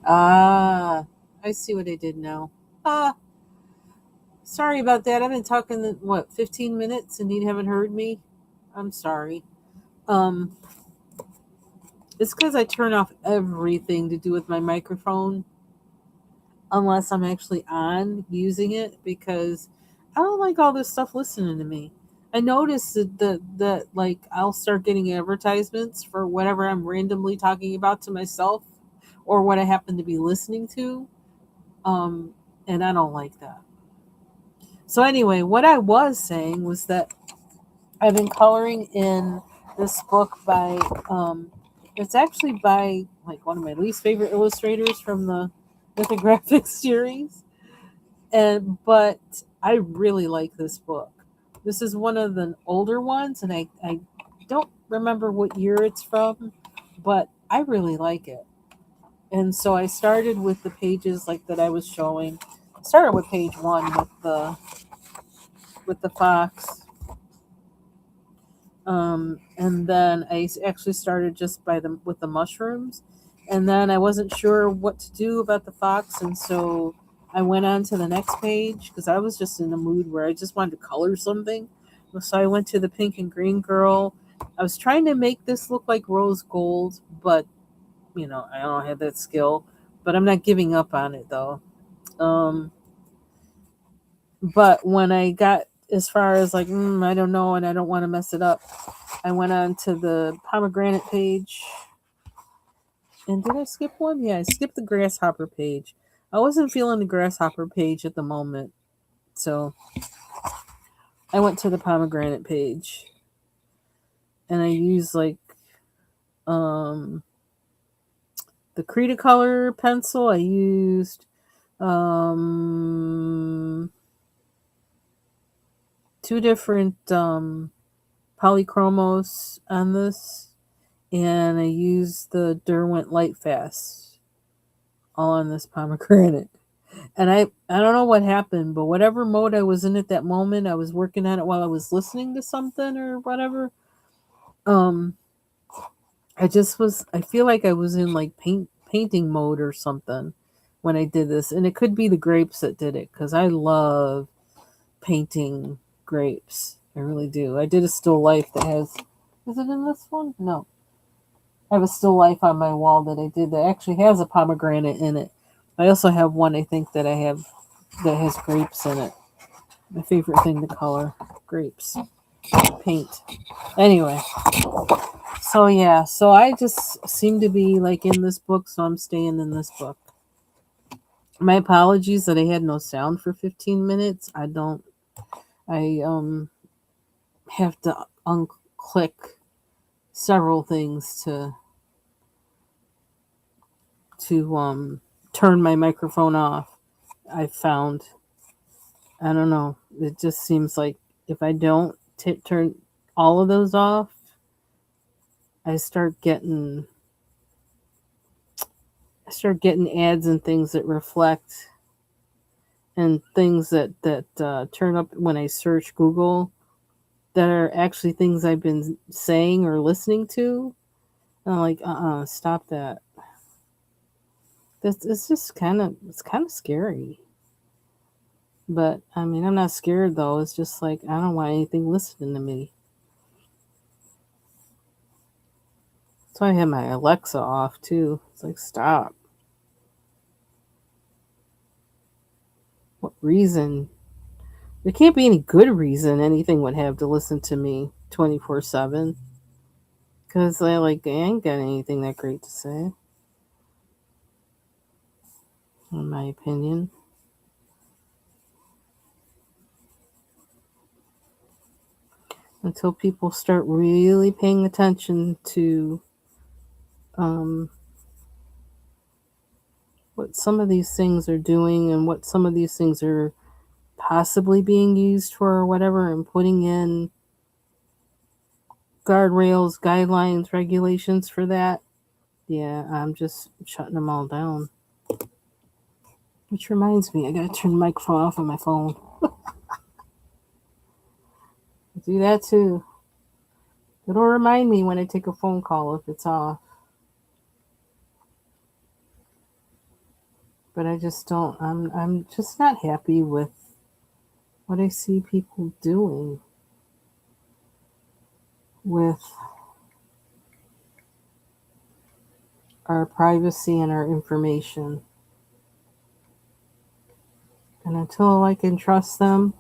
Ah, I see what I did now. Ah, sorry about that. I've been talking, 15 minutes and you haven't heard me? I'm sorry. Um, it's because I turn off everything to do with my microphone unless I'm actually on using it because I don't like all this stuff listening to me. I noticed that like I'll start getting advertisements for whatever I'm randomly talking about to myself or what I happen to be listening to. Um, and I don't like that. So anyway, what I was saying was that I've been coloring in this book by it's actually by like one of my least favorite illustrators from the mythographic series. And but I really like this book. This is one of the older ones and I don't remember what year it's from, but I really like it. And so I started with the pages like that I was showing. Started with page 1 with the fox. And then actually started just by the with the mushrooms, and then I wasn't sure what to do about the fox, and so I went on to the next page because I was just in a mood where I just wanted to color something. So I went to the pink and green girl. I was trying to make this look like rose gold, but I don't have that skill. But I'm not giving up on it though. Um, but when I got as far as like I don't know and I don't want to mess it up, I went on to the pomegranate page. And did I skip one? Yeah, I skipped the grasshopper page. I wasn't feeling the grasshopper page at the moment. So I went to the pomegranate page. And I used like um the Cretacolor pencil. I used um two different polychromos on this. And I used the Derwent Lightfast all on this pomegranate. And I don't know what happened, but whatever mode I was in at that moment, I was working on it while I was listening to something or whatever. Um, I feel like I was in like painting mode or something when I did this, and it could be the grapes that did it because I love painting grapes. I really do. I did a still life that has. Is it in this one? No. I have a still life on my wall that I did that actually has a pomegranate in it. I also have one I think that I have that has grapes in it. My favorite thing to color grapes, paint. Anyway, so yeah, so I just seem to be like in this book, so I'm staying in this book. My apologies that I had no sound for 15 minutes. I have to unclick several things to turn my microphone off. I found, I don't know, it just seems like if I don't turn all of those off, I start getting ads and things that reflect and things that turn up when I search Google that are actually things I've been saying or listening to. And I'm like, stop that. This it's just kind of scary. But I mean, I'm not scared though. It's just like I don't want anything listening to me. So I have my Alexa off too. It's like stop. What reason? There can't be any good reason anything would have to listen to me 24/7. Because I ain't got anything that great to say, in my opinion. Until people start really paying attention to um, what some of these things are doing and what some of these things are possibly being used for or whatever, and putting in guardrails, guidelines, regulations for that. Yeah, I'm just shutting them all down. Which reminds me, I gotta turn the microphone off on my phone. Do that too. It'll remind me when I take a phone call if it's off. But I just don't. I'm just not happy with what I see people doing with our privacy and our information. And until I can trust them,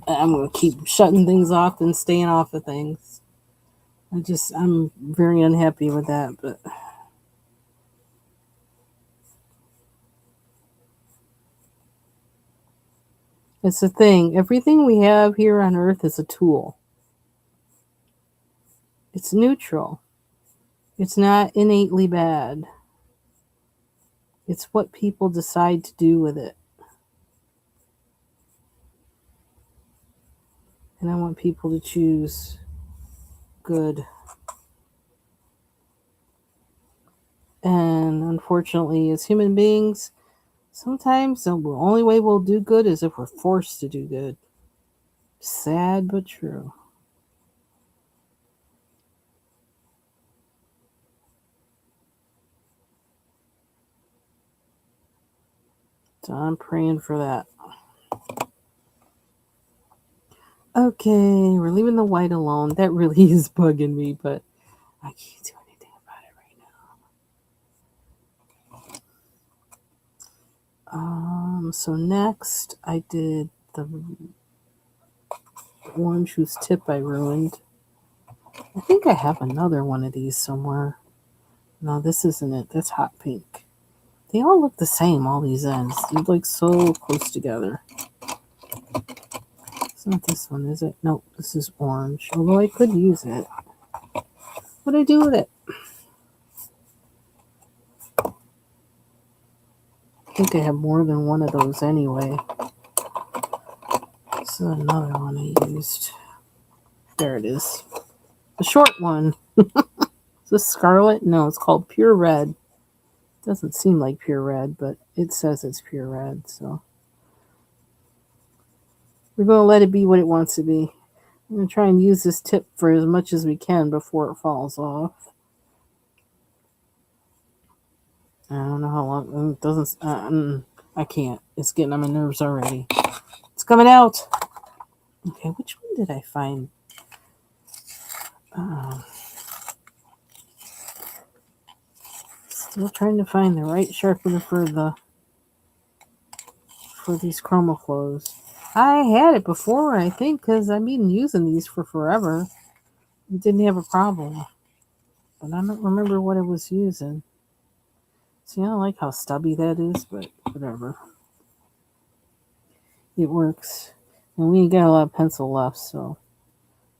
I'm going to keep shutting things off and staying off of things. I'm very unhappy with that. But it's the thing. Everything we have here on earth is a tool. It's neutral. It's not innately bad. It's what people decide to do with it. And I want people to choose good. And unfortunately, as human beings, sometimes the only way we'll do good is if we're forced to do good. Sad but true. So I'm praying for that. Okay, we're leaving the white alone. That really is bugging me, but I can't do anything about it right now. So next I did the orange whose tip I ruined. I think I have another one of these somewhere. No, this isn't it. That's hot pink. They all look the same, all these ends. They're like so close together. It's not this one, is it? Nope, this is orange. Although I could use it. What do I do with it? I think I have more than one of those anyway. This is another one I used. There it is. The short one. Is this scarlet? No, it's called Pure Red. Doesn't seem like pure red, but it says it's pure red, so we're going to let it be what it wants to be. I'm going to try and use this tip for as much as we can before it falls off. I don't know how long. It doesn't. I can't. It's getting on my nerves already. It's coming out. Okay, which one did I find? Still trying to find the right sharpener for these chroma flows. I had it before, I think, because I've been using these for forever. It didn't have a problem, but I don't remember what I was using. See, I don't like how stubby that is, but whatever. It works, and we ain't got a lot of pencil left, so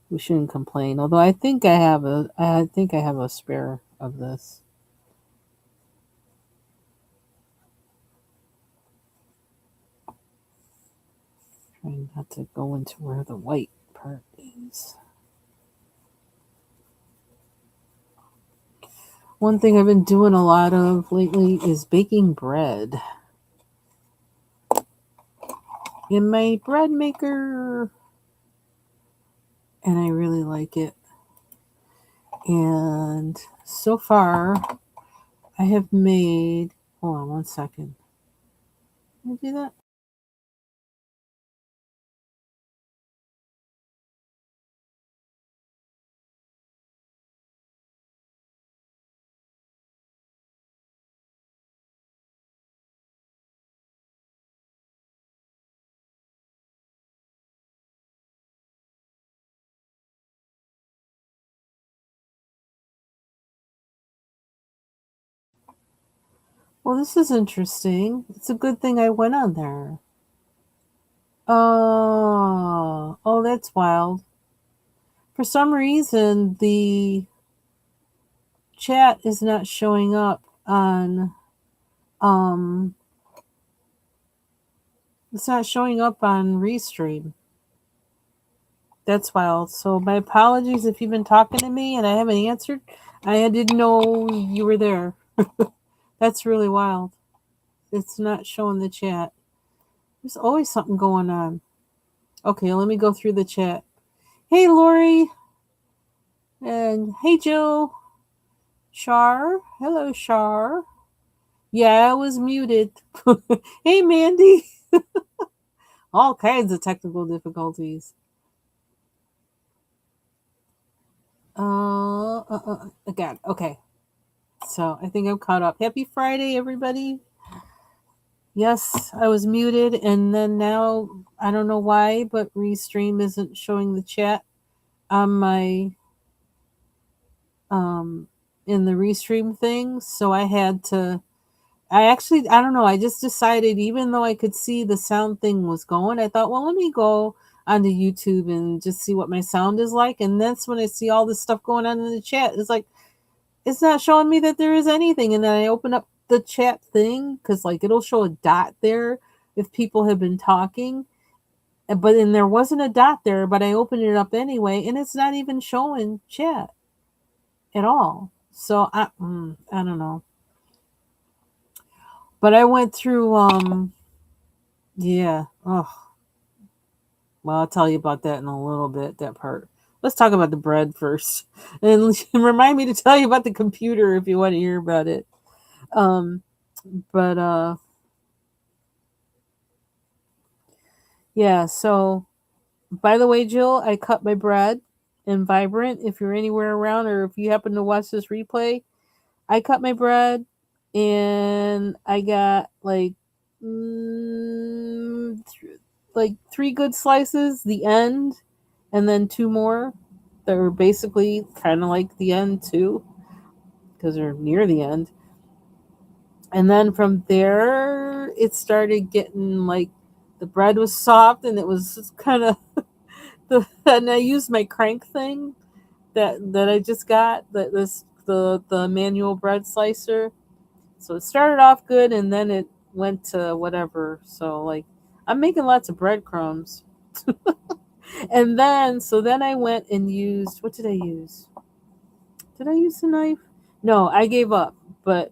we shouldn't complain. Although I think I have a spare of this. Trying not to go into where the white part is. One thing I've been doing a lot of lately is baking bread in my bread maker, and I really like it. And so far, I have made. Hold on 1 second. Can I do that? Well, this is interesting. It's a good thing I went on there. Oh, that's wild. For some reason, the chat is not showing up on. It's not showing up on Restream. That's wild. So my apologies if you've been talking to me and I haven't answered. I didn't know you were there. That's really wild. It's not showing the chat. There's always something going on. Okay, let me go through the chat. Hey, Lori. And hey, Joe. Shar. Hello, Shar. Yeah, I was muted. Hey, Mandy. All kinds of technical difficulties. God. Okay. So I think I'm caught up. Happy Friday, everybody. Yes, I was muted, and then now I don't know why, but Restream isn't showing the chat on my um in the Restream thing. So I had to. I don't know. I just decided, even though I could see the sound thing was going, I thought, well, let me go onto YouTube and just see what my sound is like. And that's when I see all this stuff going on in the chat. It's like, it's not showing me that there is anything. And then I open up the chat thing because, like, it'll show a dot there if people have been talking. But then there wasn't a dot there, but I opened it up anyway, and it's not even showing chat at all. So I don't know. But I went through, yeah. Oh, well, I'll tell you about that in a little bit, that part. Let's talk about the bread first. And remind me to tell you about the computer if you want to hear about it. Um, but yeah, so by the way, Jill, I cut my bread in Vibrant. If you're anywhere around or if you happen to watch this replay, I cut my bread and I got like three good slices, the end, and then two more that were basically kind of like the end too, because they're near the end. And then from there, it started getting like the bread was soft and it was kind of and I used my crank thing that I just got the manual bread slicer. So it started off good and then it went to whatever. So like I'm making lots of breadcrumbs. And then I went and used, what did I use? Did I use the knife? No, I gave up. But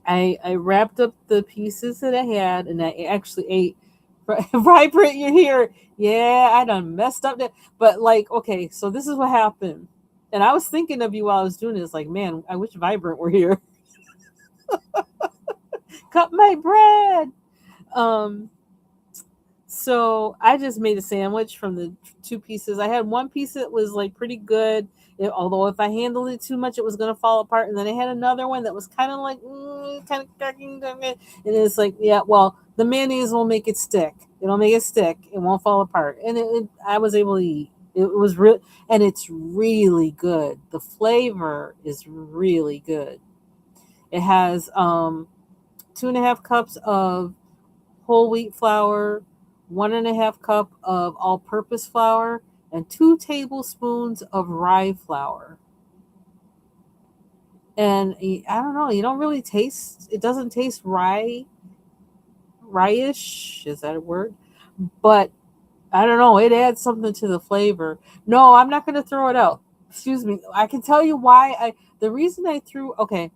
I wrapped up the pieces that I had and I actually ate. Vibrant, you're here. Yeah, I done messed up that. But like, okay, so this is what happened. And I was thinking of you while I was doing this, like, man, I wish Vibrant were here. Cut my bread. Um, So I just made a sandwich from the two pieces. I had one piece that was like pretty good, although if I handled it too much, it was gonna fall apart. And then I had another one that was kind of like and it's like, yeah, well, the mayonnaise will make it stick. It'll make it stick. It won't fall apart. And I was able to eat. It was real, and it's really good. The flavor is really good. It has 2.5 cups of whole wheat flour, 1.5 cup of all purpose flour, and 2 tablespoons of rye flour. And I don't know, you don't really taste, it doesn't taste rye-ish, is that a word? But I don't know, it adds something to the flavor. No, I'm not going to throw it out. Excuse me. I can tell you why the reason I threw, okay,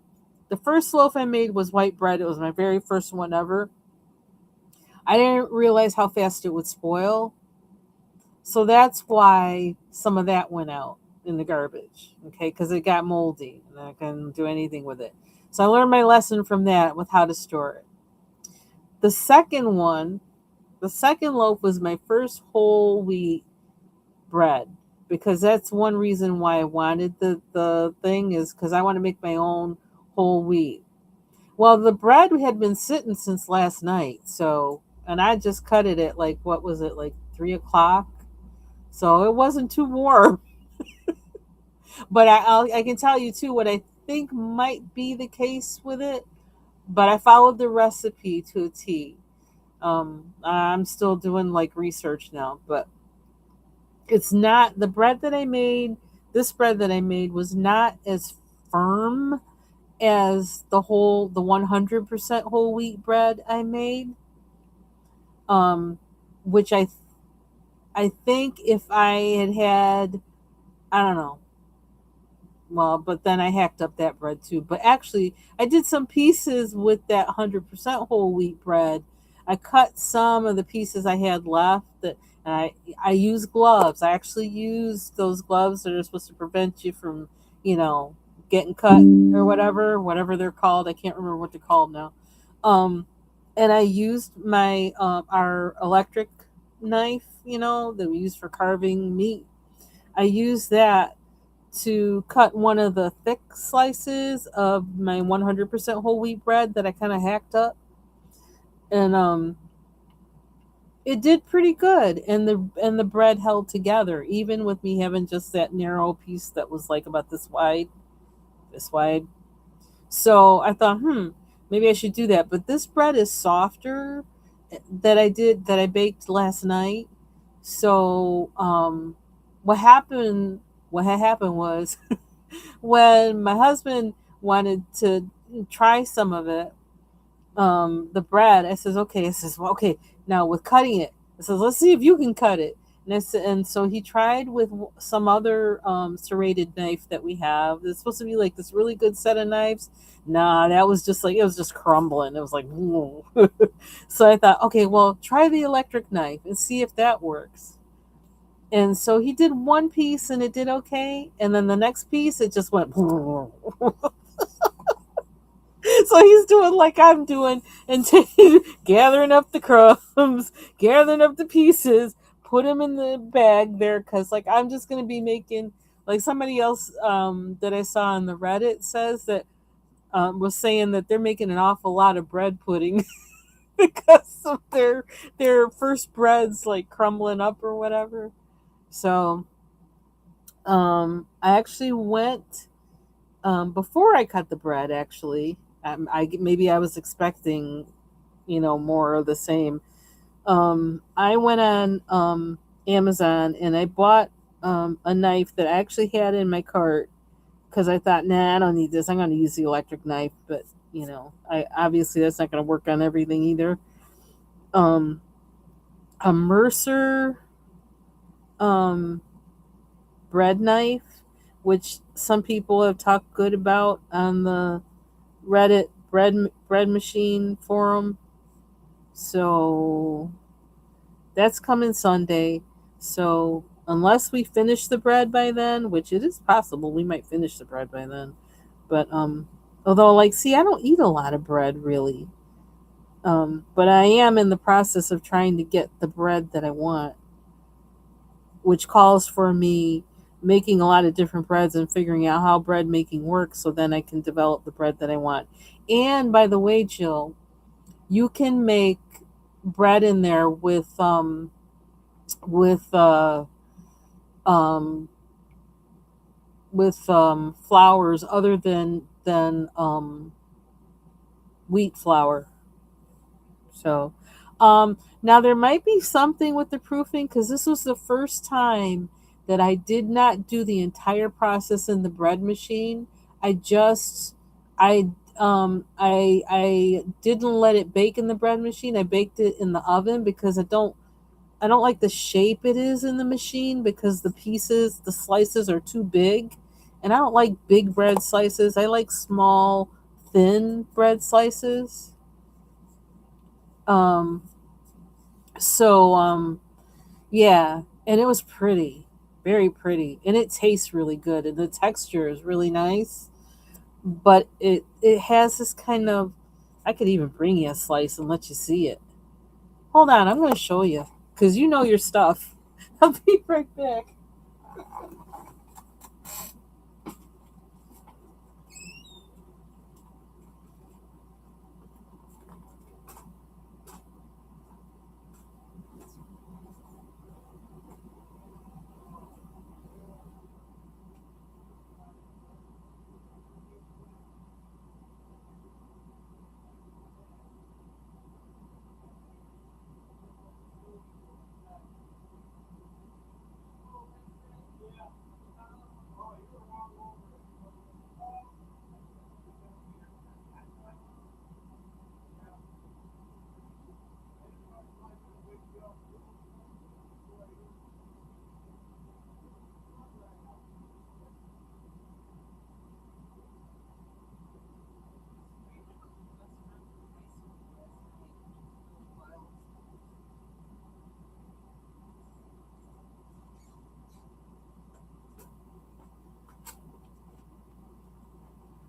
the first loaf I made was white bread. It was my very first one ever. I didn't realize how fast it would spoil. So that's why some of that went out in the garbage, okay, because it got moldy and I couldn't do anything with it. So I learned my lesson from that with how to store it. The second one, the second loaf was my first whole wheat bread because that's one reason why I wanted the thing is because I want to make my own whole wheat. Well, the bread had been sitting since last night, so and I just cut it at like what was it like 3 o'clock, so it wasn't too warm. But I can tell you too what I think might be the case with it. But I followed the recipe to a T. I'm still doing like research now, but it's not the bread that I made. This bread that I made was not as firm as the 100% whole wheat bread I made. Um, which I think if I had I don't know. Well, but then I hacked up that bread too. But actually, I did some pieces with that 100% whole wheat bread. I cut some of the pieces I had left. And I use gloves. I actually use those gloves that are supposed to prevent you from, you know, getting cut or whatever they're called. I can't remember what they're called now. Um, and I used my our electric knife, that we use for carving meat. I used that to cut one of the thick slices of my 100% whole wheat bread that I kind of hacked up, and it did pretty good, and the bread held together even with me having just that narrow piece that was like about this wide. So I thought, maybe I should do that. But this bread is softer that I baked last night. So what happened? What had happened was when my husband wanted to try some of it, the bread. I says, okay. I says, well, okay. Now with cutting it, I says, let's see if you can cut it. And so he tried with some other serrated knife that we have. It's supposed to be like this really good set of knives. Nah, that was just like it was just crumbling. It was like, so I thought, okay, well, try the electric knife and see if that works. And so he did one piece and it did okay, and then the next piece it just went. So he's doing like I'm doing and gathering up the crumbs, gathering up the pieces, put them in the bag there because like I'm just gonna be making like somebody else that I saw on the Reddit says that was saying that they're making an awful lot of bread pudding because of their first breads like crumbling up or whatever. So I actually went before I cut the bread. Actually, I maybe I was expecting more of the same. I went on Amazon and I bought a knife that I actually had in my cart because I thought, nah, I don't need this. I'm going to use the electric knife, but I obviously that's not going to work on everything either. Um, a Mercer um, bread knife, which some people have talked good about on the Reddit bread machine forum. So that's coming Sunday. So unless we finish the bread by then, which it is possible we might finish the bread by then. But although like see I don't eat a lot of bread really. But I am in the process of trying to get the bread that I want, which calls for me making a lot of different breads and figuring out how bread making works so then I can develop the bread that I want. And by the way, Jill, you can make bread in there with um flours other than wheat flour. So now there might be something with the proofing because this was the first time that I did not do the entire process in the bread machine. I just I didn't let it bake in the bread machine. I baked it in the oven because I don't like the shape it is in the machine because the slices are too big. And I don't like big bread slices. I like small, thin bread slices. Um, so yeah, and it was pretty, very pretty, and it tastes really good, and the texture is really nice. But it has this kind of, I could even bring you a slice and let you see it. Hold on, I'm going to show you because you know your stuff. I'll be right back.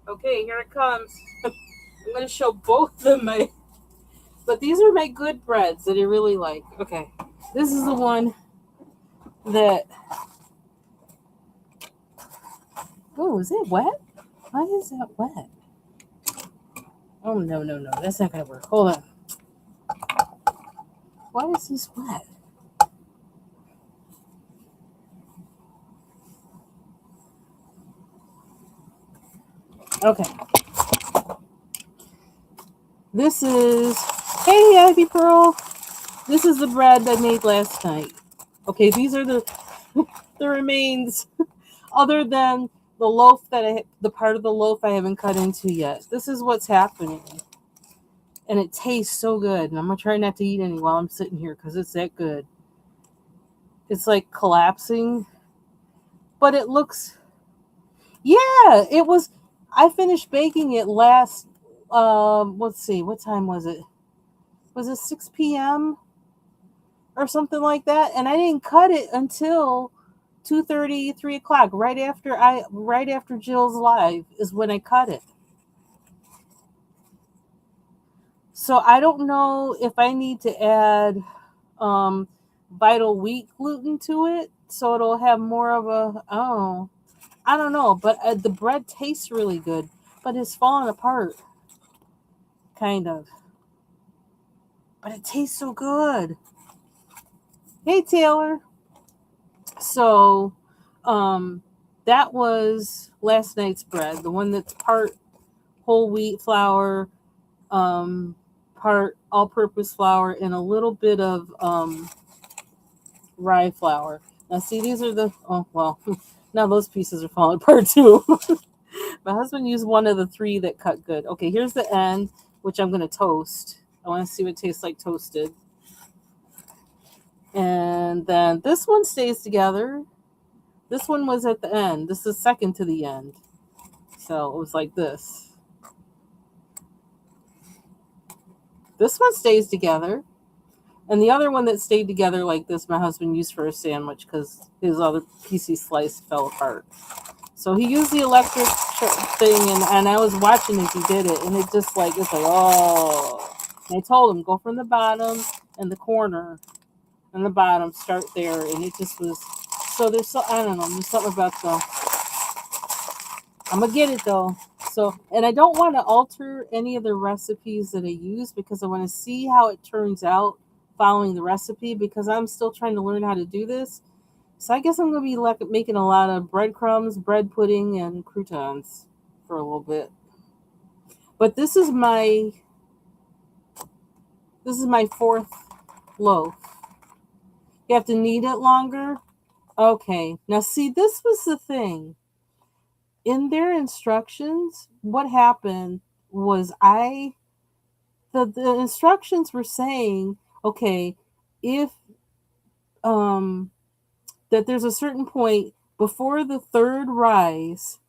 Okay, here it comes. I'm going to show both of my, but these are my good breads that I really like. Okay, this is the one that, oh, is it wet? Why is that wet? Oh, no, no, no, that's not going to work. Hold on. Why is this wet? Okay, this is, hey, Ivy Pearl. This is the bread I made last night. Okay, these are the the remains, other than the loaf the part of the loaf I haven't cut into yet. This is what's happening, and it tastes so good. And I'm gonna try not to eat any while I'm sitting here because it's that good. It's like collapsing, but it looks. Yeah, it was. I finished baking it last. Let's see, what time was it? Was it 6 p.m. or something like that? And I didn't cut it until 2:30, 3 o'clock, right after Jill's live is when I cut it. So I don't know if I need to add um, vital wheat gluten to it, so it'll have more of a, oh, I don't know, but the bread tastes really good, but it's falling apart, kind of. But it tastes so good. Hey Taylor. So, um, that was last night's bread, the one that's part whole wheat flour, um, part all-purpose flour, and a little bit of rye flour. Now, see, these are the, oh, well, now those pieces are falling apart too. My husband used one of the three that cut good. Okay, here's the end, which I'm going to toast. I want to see what it tastes like toasted. And then this one stays together. This one was at the end. This is second to the end. So it was like this. This one stays together. And the other one that stayed together like this, my husband used for a sandwich because his other piece he sliced fell apart. So he used the electric thing, and I was watching as he did it, and it just like, it's like, oh. And I told him, go from the bottom and the corner and the bottom, start there. And it just was, so there's so, I don't know, there's something about the, I'm going to get it though. So, and I don't want to alter any of the recipes that I use because I want to see how it turns out following the recipe because I'm still trying to learn how to do this. So I guess I'm going to be making a lot of breadcrumbs, bread pudding, and croutons for a little bit. But this is my fourth loaf. You have to knead it longer. Okay. Now see, this was the thing. In their instructions, what happened was the instructions were saying, okay, if um that there's a certain point before the third rise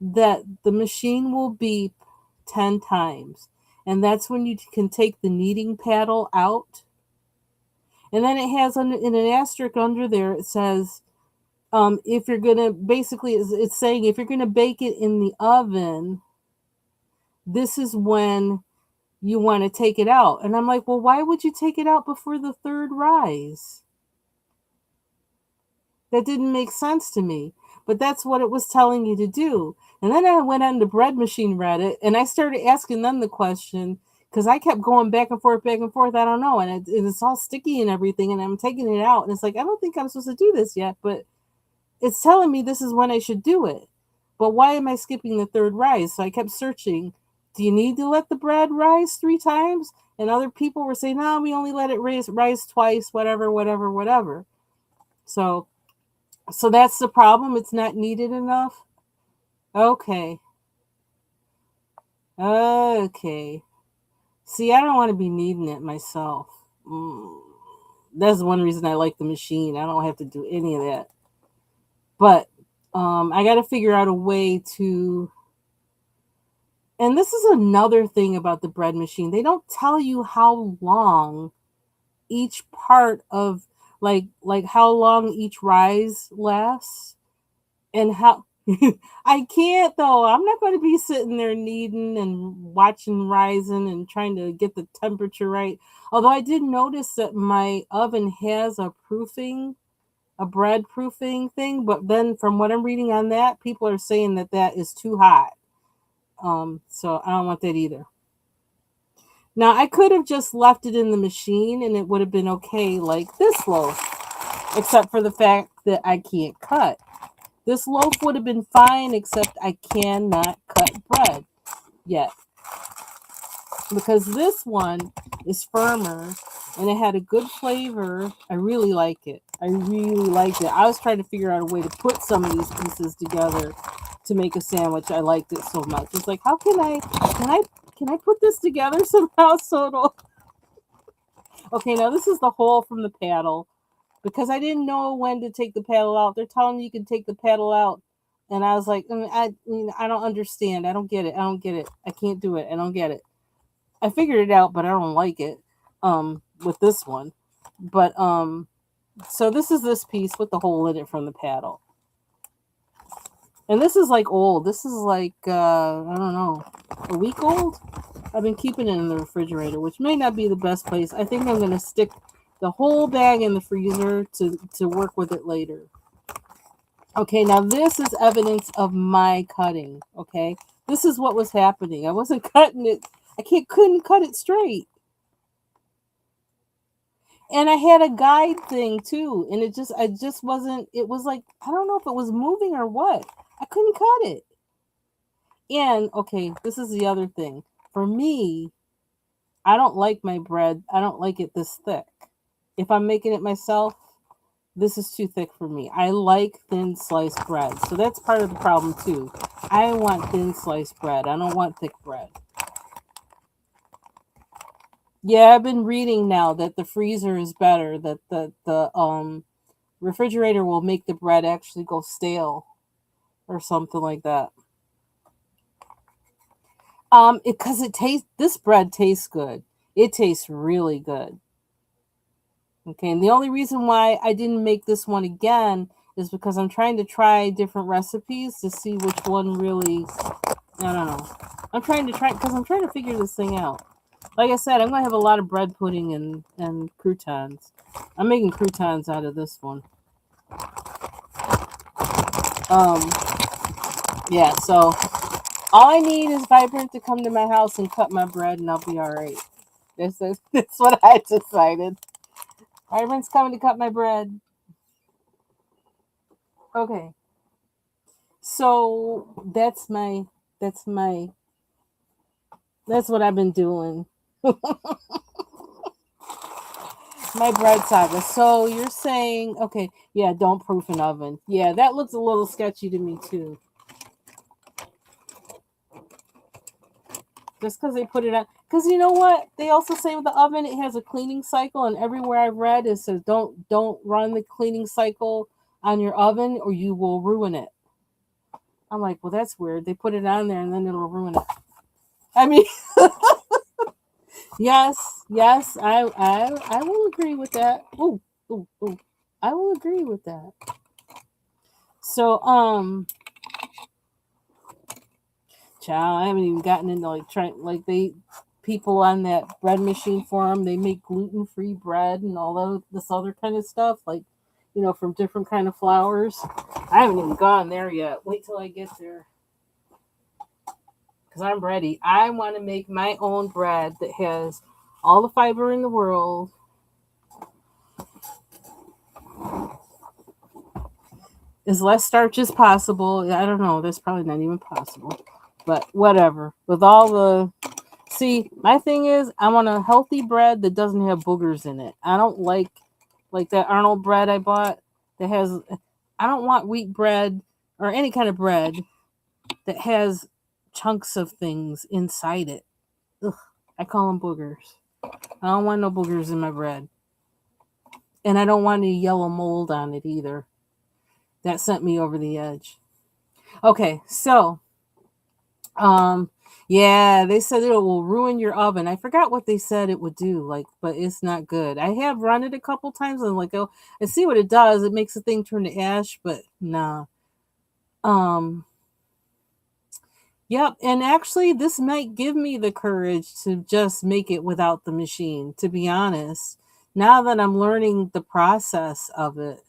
that the machine will beep 10 times. And that's when you can take the kneading paddle out. And then it has in an asterisk under there, it says, if you're going to, basically, it's saying if you're going to bake it in the oven, this is when you want to take it out. And I'm like, well, why would you take it out before the third rise? That didn't make sense to me, but that's what it was telling you to do. And then I went on the bread machine Reddit and I started asking them the question because I kept going back and forth, back and forth. I don't know. And it's all sticky and everything. And I'm taking it out. And it's like, I don't think I'm supposed to do this yet, but it's telling me this is when I should do it. But why am I skipping the third rise? So I kept searching. Do you need to let the bread rise 3 times? And other people were saying, no, we only let it rise twice, whatever, whatever, whatever. So that's the problem. It's not needed enough. Okay. Okay. See, I don't want to be needing it myself. That's one reason I like the machine. I don't have to do any of that. But I got to figure out a way to. And this is another thing about the bread machine. They don't tell you how long each part of like how long each rise lasts and how I can't though. I'm not going to be sitting there kneading and watching rising and trying to get the temperature right. Although I did notice that my oven has a bread proofing thing, but then from what I'm reading on that, people are saying that that is too hot. So I don't want that either. Now I could have just left it in the machine and it would have been okay like this loaf, except for the fact that I can't cut. This loaf would have been fine, except I cannot cut bread yet because this one is firmer and it had a good flavor. I really like it. I really liked it. I was trying to figure out a way to put some of these pieces together to make a sandwich. I liked it so much. It's like, how can I put this together somehow so it'll okay, now this is the hole from the paddle because I didn't know when to take the paddle out. They're telling you can take the paddle out, and I was like, I don't understand. I don't get it. I don't get it. I can't do it. I don't get it. I figured it out, but I don't like it. With this one, but so this is this piece with the hole in it from the paddle, and this is like old. This is like I don't know, a week old. I've been keeping it in the refrigerator, which may not be the best place. I think I'm gonna stick the whole bag in the freezer to work with it later. Okay, now this is evidence of my cutting. Okay, this is what was happening. I wasn't cutting it. Couldn't cut it straight, and I had a guide thing too, and I just wasn't. It was like I don't know if it was moving or what. I couldn't cut it. And okay, this is the other thing. For me, I don't like my bread. I don't like it this thick. If I'm making it myself, this is too thick for me. I like thin sliced bread. So that's part of the problem too. I want thin sliced bread. I don't want thick bread. Yeah, I've been reading now that the freezer is better, that the refrigerator will make the bread actually go stale or something like that. Because it tastes this bread tastes good. It tastes really good. Okay, and the only reason why I didn't make this one again is because I'm trying to try different recipes to see which one really. I don't know. I'm trying to try because I'm trying to figure this thing out. Like I said, I'm gonna have a lot of bread pudding and croutons. I'm making croutons out of this one. Um, yeah. So all I need is Vibrant to come to my house and cut my bread, and I'll be all right. That's what I decided. Vibrant's coming to cut my bread. Okay. So that's my that's what I've been doing. My bread saga. So you're saying, okay, yeah, don't proof an oven. Yeah, that looks a little sketchy to me too. Just because they put it on, because you know what? They also say with the oven, it has a cleaning cycle, and everywhere I've read, it says don't run the cleaning cycle on your oven, or you will ruin it. I'm like, well, that's weird. They put it on there, and then it'll ruin it. I mean, yes, I will agree with that. Ooh, I will agree with that. So, child, I haven't even gotten into like trying like they people on that bread machine forum. They make gluten free bread and all this other kind of stuff, like from different kind of flours. I haven't even gone there yet. Wait till I get there because I'm ready. I want to make my own bread that has all the fiber in the world. As less starch as possible. I don't know. That's probably not even possible. But whatever. With all the see, my thing is I want a healthy bread that doesn't have boogers in it. I don't like that Arnold bread I bought that has I don't want wheat bread or any kind of bread that has chunks of things inside it. Ugh, I call them boogers. I don't want no boogers in my bread. And I don't want any yellow mold on it either. That sent me over the edge. Okay, so um yeah, they said it will ruin your oven. I forgot what they said it would do, like, but it's not good. I have run it a couple times and I'm like, oh, I see what it does. It makes the thing turn to ash, but nah. Um, yep. And actually, this might give me the courage to just make it without the machine, to be honest. Now that I'm learning the process of it.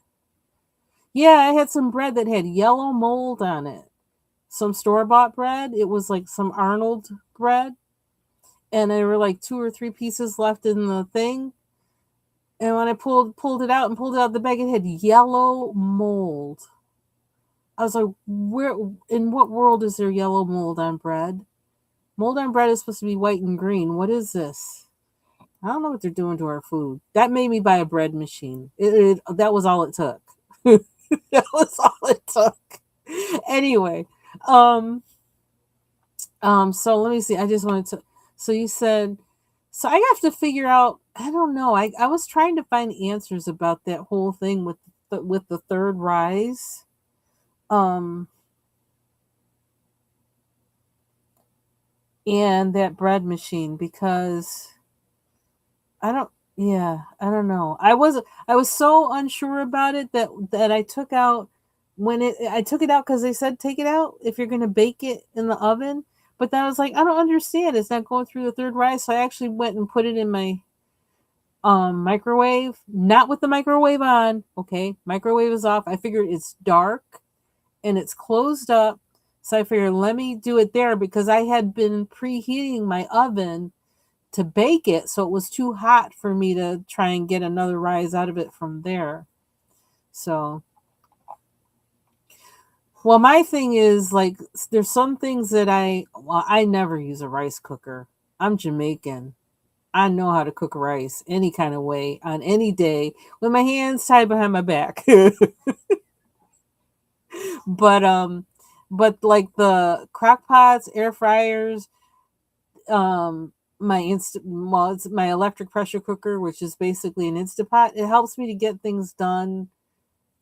Yeah, I had some bread that had yellow mold on it. Some store bought bread. It was like some Arnold bread. And there were like two or three pieces left in the thing. And when I pulled it out and pulled it out the bag, it had yellow mold. I was like, where in what world is there yellow mold on bread? Mold on bread is supposed to be white and green. What is this? I don't know what they're doing to our food. That made me buy a bread machine. That was all it took. That was all it took. Anyway, um, so let me see. I just wanted to. So you said, so I have to figure out. I don't know. I was trying to find answers about that whole thing with the third rise. Um, and that bread machine because I don't yeah, I don't know. I was so unsure about it that I took out when it I took it out cuz they said take it out if you're going to bake it in the oven, but then I was like I don't understand. It's not going through the third rise, so I actually went and put it in my microwave, not with the microwave on. Okay, microwave is off. I figured it's dark and it's closed up. So I figured let me do it there because I had been preheating my oven to bake it, so it was too hot for me to try and get another rise out of it from there. So, well, my thing is like there's some things that I never use a rice cooker. I'm Jamaican. I know how to cook rice any kind of way on any day with my hands tied behind my back. but but like the crock pots, air fryers, my instant well, it's my electric pressure cooker, which is basically an instant pot. It helps me to get things done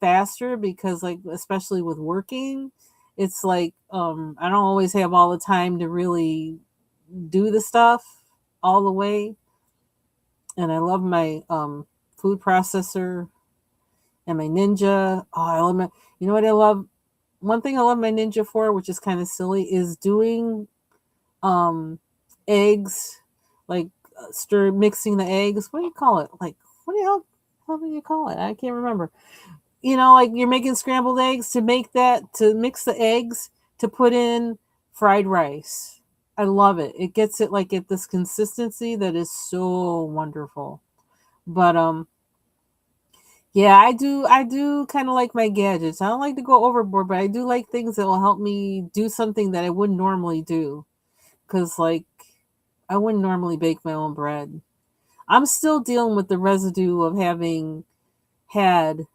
faster because like especially with working, it's like I don't always have all the time to really do the stuff all the way. And I love my food processor and my Ninja. Oh, I love my, you know what I love? One thing I love my Ninja for, which is kind of silly, is doing um eggs, like stir mixing the eggs. What do you call it? Like what the hell? How do you call it? I can't remember. Like you're making scrambled eggs to make that to mix the eggs to put in fried rice. I love it. It gets it like at this consistency that is so wonderful. But yeah, I do kind of like my gadgets. I don't like to go overboard, but I do like things that will help me do something that I wouldn't normally do. Cause like I wouldn't normally bake my own bread. I'm still dealing with the residue of having had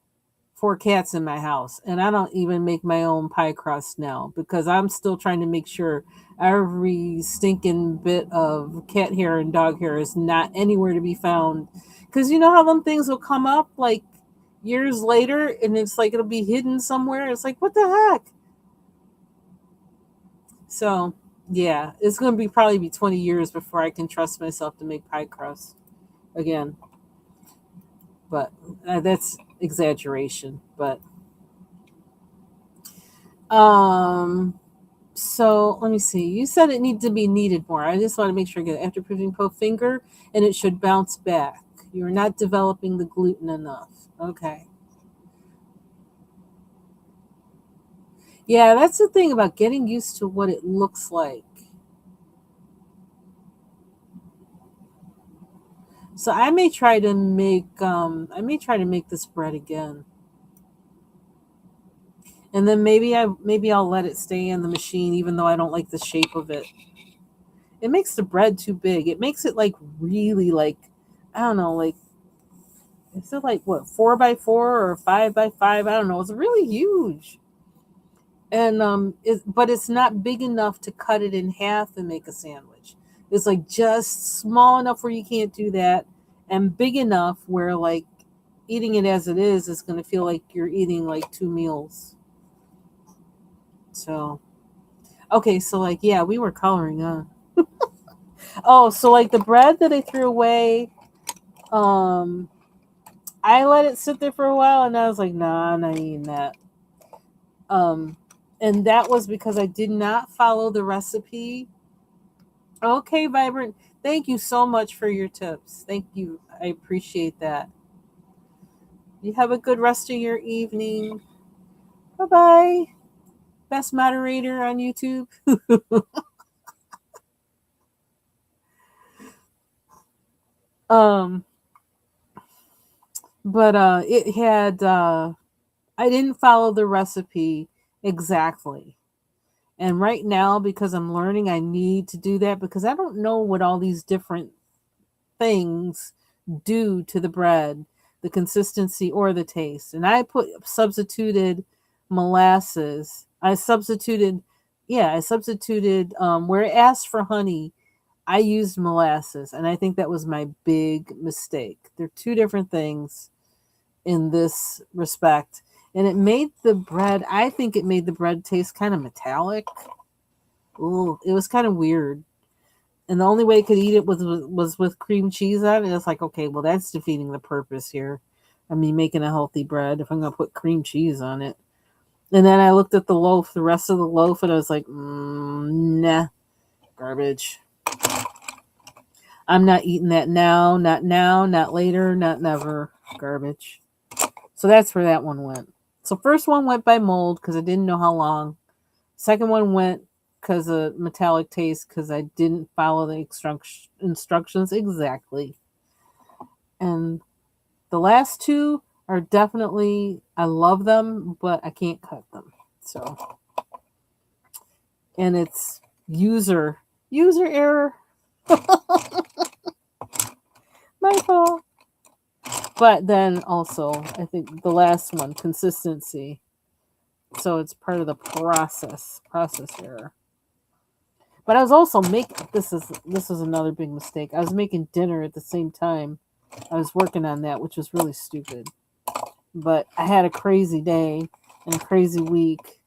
four cats in my house, and I don't even make my own pie crust now because I'm still trying to make sure every stinking bit of cat hair and dog hair is not anywhere to be found. Because you know how them things will come up like years later, and it's like it'll be hidden somewhere. It's like what the heck? So yeah, it's gonna be probably be 20 years before I can trust myself to make pie crust again. But that's exaggeration. But um So let me see. You said it needs to be kneaded more. I just want to make sure I get it. After putting po finger, and it should bounce back. You're not developing the gluten enough. Okay. Yeah, that's the thing about getting used to what it looks like. So I may try to make this bread again. And then maybe I'll let it stay in the machine even though I don't like the shape of it. It makes the bread too big. It makes it like really like I don't know, like is it like what 4 by 4 or 5 by 5? I don't know. It's really huge, and but it's not big enough to cut it in half and make a sandwich. It's like just small enough where you can't do that, and big enough where like eating it as it is going to feel like you're eating like two meals. So okay, so like yeah, we were coloring, huh? Oh, so like the bread that I threw away, um, I let it sit there for a while, and I was like, nah, I'm not eating that. Um, And that was because I did not follow the recipe. Okay, Vibrant. Thank you so much for your tips. Thank you. I appreciate that. You have a good rest of your evening. Bye bye. Best moderator on YouTube. um, but it had I didn't follow the recipe exactly. And right now, because I'm learning, I need to do that because I don't know what all these different things do to the bread, the consistency or the taste. And I substituted molasses. I substituted where it asked for honey. I used molasses, and I think that was my big mistake. They're two different things in this respect. And it made the bread, I think it made the bread taste kind of metallic. Ooh, it was kind of weird. And the only way I could eat it was with cream cheese on it. It's like, okay, well, that's defeating the purpose here. I mean, making a healthy bread if I'm going to put cream cheese on it. And then I looked at the loaf, the rest of the loaf, and I was like, nah, garbage. I'm not eating that now, not later, not never. Garbage. So that's where that one went. So first one went by mold because I didn't know how long. Second one went because of metallic taste because I didn't follow the instructions exactly. And the last two are definitely, I love them, but I can't cut them. So, and it's user error. My fault. But then also, I think the last one, consistency. So it's part of the process error. But I was also making this is another big mistake. I was making dinner at the same time. I was working on that, which was really stupid. But I had a crazy day and a crazy week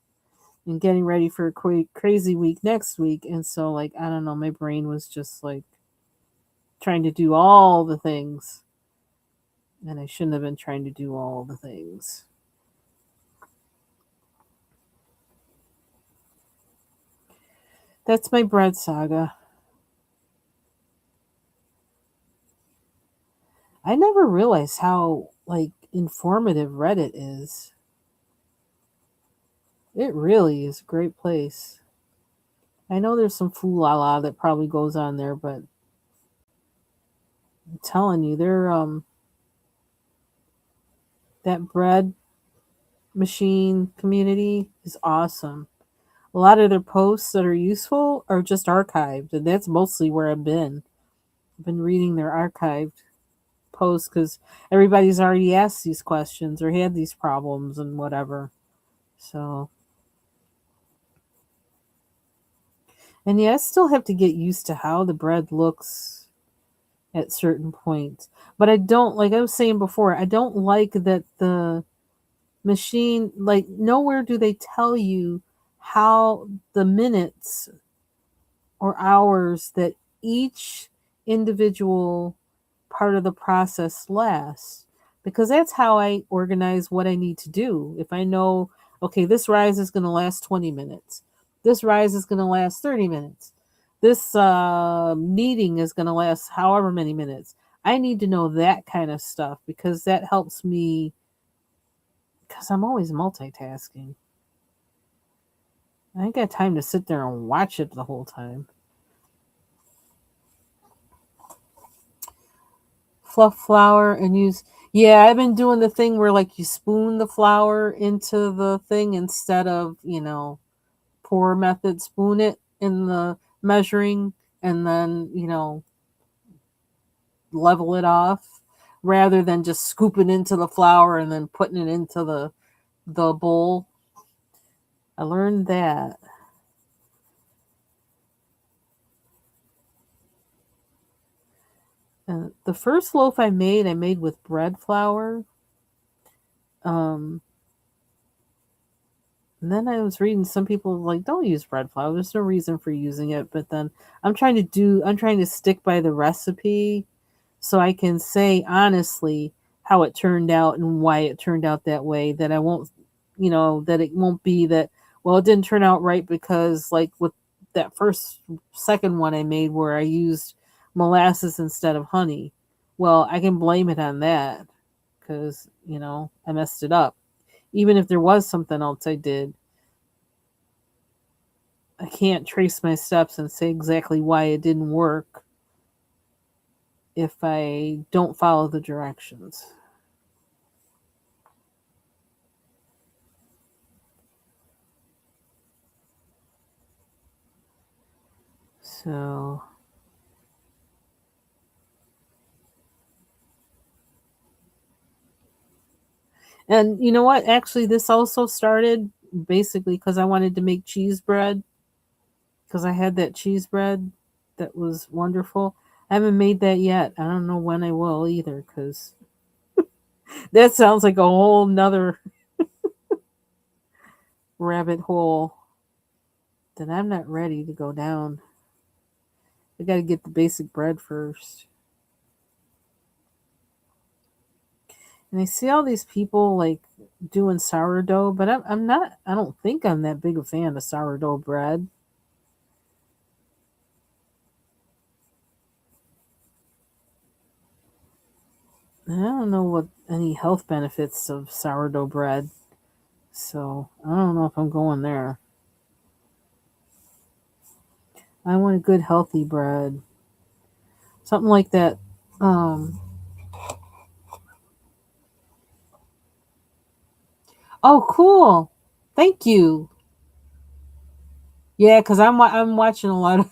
and getting ready for a crazy week next week. And so, like, I don't know, my brain was just like trying to do all the things. And I shouldn't have been trying to do all the things. That's my bread saga. I never realized how, like, informative Reddit is. It really is a great place. I know there's some foolala that probably goes on there, but I'm telling you, they're that bread machine community is awesome. A lot of their posts that are useful are just archived, and that's mostly where I've been. I've been reading their archived posts because everybody's already asked these questions or had these problems and whatever. So, and yeah, I still have to get used to how the bread looks at certain points. But I don't, like I was saying before, I don't like that the machine, like, nowhere do they tell you how the minutes or hours that each individual part of the process lasts, because that's how I organize what I need to do. If I know, okay, this rise is going to last 20 minutes, this rise is going to last 30 minutes, this meeting is going to last however many minutes, I need to know that kind of stuff because that helps me, because I'm always multitasking. I ain't got time to sit there and watch it the whole time. Fluff flour and use, yeah, I've been doing the thing where, like, you spoon the flour into the thing instead of, poor method, spoon it in the measuring and then, level it off rather than just scooping into the flour and then putting it into the bowl. I learned that. And the first loaf I made with bread flour. Um, and then I was reading some people like, don't use bread flour. There's no reason for using it. But then I'm trying to stick by the recipe so I can say honestly how it turned out and why it turned out that way. That I won't, that it won't be that, Well, it didn't turn out right because, like, with that second one I made where I used molasses instead of honey, well, I can blame it on that because, I messed it up. Even if there was something else I did, I can't trace my steps and say exactly why it didn't work if I don't follow the directions. So, and you know what? Actually, this also started basically because I wanted to make cheese bread because I had that cheese bread that was wonderful. I haven't made that yet. I don't know when I will either because that sounds like a whole nother rabbit hole that I'm not ready to go down. I got to get the basic bread first. And I see all these people like doing sourdough, but I'm not, I don't think I'm that big a fan of sourdough bread. I don't know what any health benefits of sourdough bread. So I don't know if I'm going there. I want a good healthy bread. Something like that. Um oh cool. Thank you. Yeah, cuz I'm watching a lot of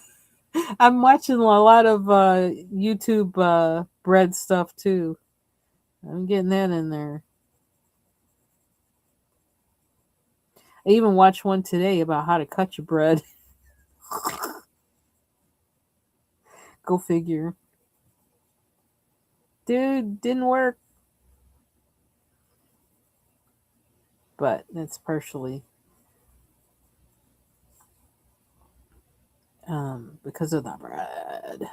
I'm watching a lot of YouTube bread stuff too. I'm getting that in there. I even watched one today about how to cut your bread. Go figure. Dude, didn't work, but that's partially because of the bread.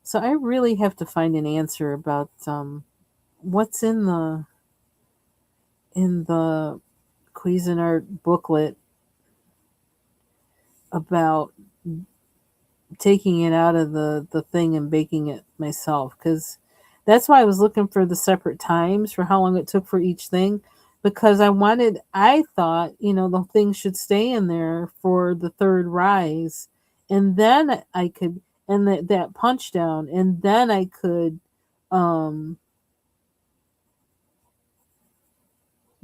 So I really have to find an answer about what's in the Cuisinart booklet about taking it out of the thing and baking it myself because that's why I was looking for the separate times for how long it took for each thing because I thought the thing should stay in there for the third rise and then I could and that punch down and then I could um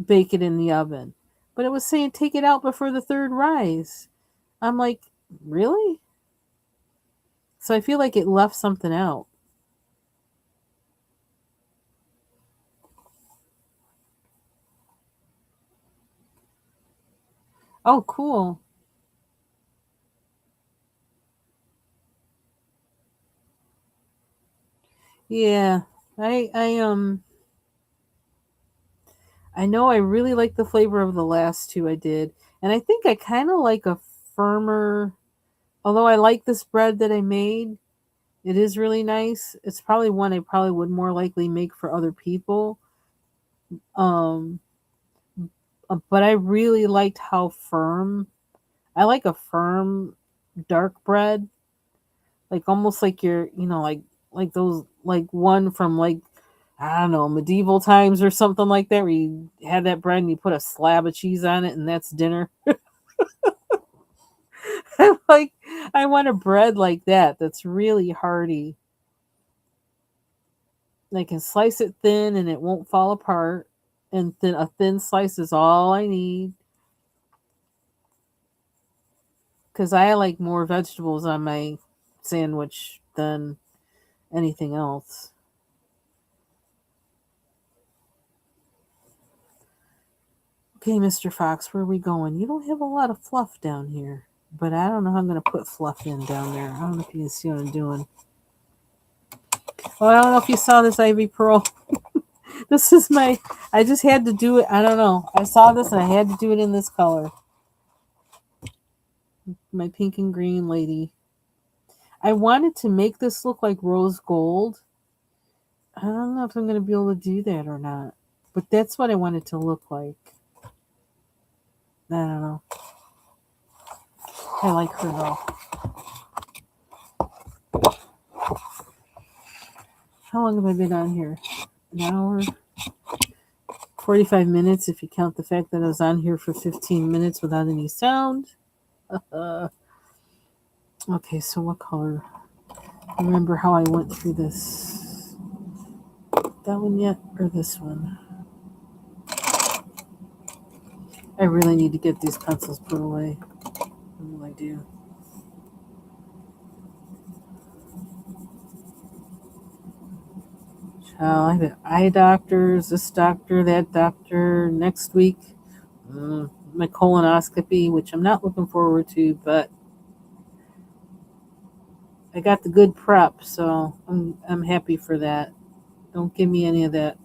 bake it in the oven, but it was saying take it out before the third rise. I'm like, really? So I feel like it left something out. Oh, cool. Yeah. I know I really like the flavor of the last two I did. And I think I kind of like a firmer, although I like this bread that I made. It is really nice. It's probably one I probably would more likely make for other people. Um but I really liked how firm. I like a firm dark bread, like almost like like those like one from like I don't know medieval times or something like that, where you had that bread and you put a slab of cheese on it and that's dinner. Like I want a bread like that that's really hearty. I can slice it thin and it won't fall apart. And a thin slice is all I need because I like more vegetables on my sandwich than anything else. Okay, Mr. Fox, where are we going? You don't have a lot of fluff down here, but I don't know how I'm going to put fluff in down there. I don't know if you can see what I'm doing. Well, I don't know if you saw this Ivy Pearl. This is I just had to do it. I don't know. I saw this and I had to do it in this color. My pink and green lady. I wanted to make this look like rose gold. I don't know if I'm going to be able to do that or not, but that's what I want it to look like. I don't know. I like her though. How long have I been on here? An hour? 45 minutes if you count the fact that I was on here for 15 minutes without any sound. Uh, okay, so what color? Remember how I went through this? That one yet? Or this one? I really need to get these pencils put away. What will I do? I've had eye doctors, this doctor, that doctor. Next week, my colonoscopy, which I'm not looking forward to, but I got the good prep, so I'm happy for that. Don't give me any of that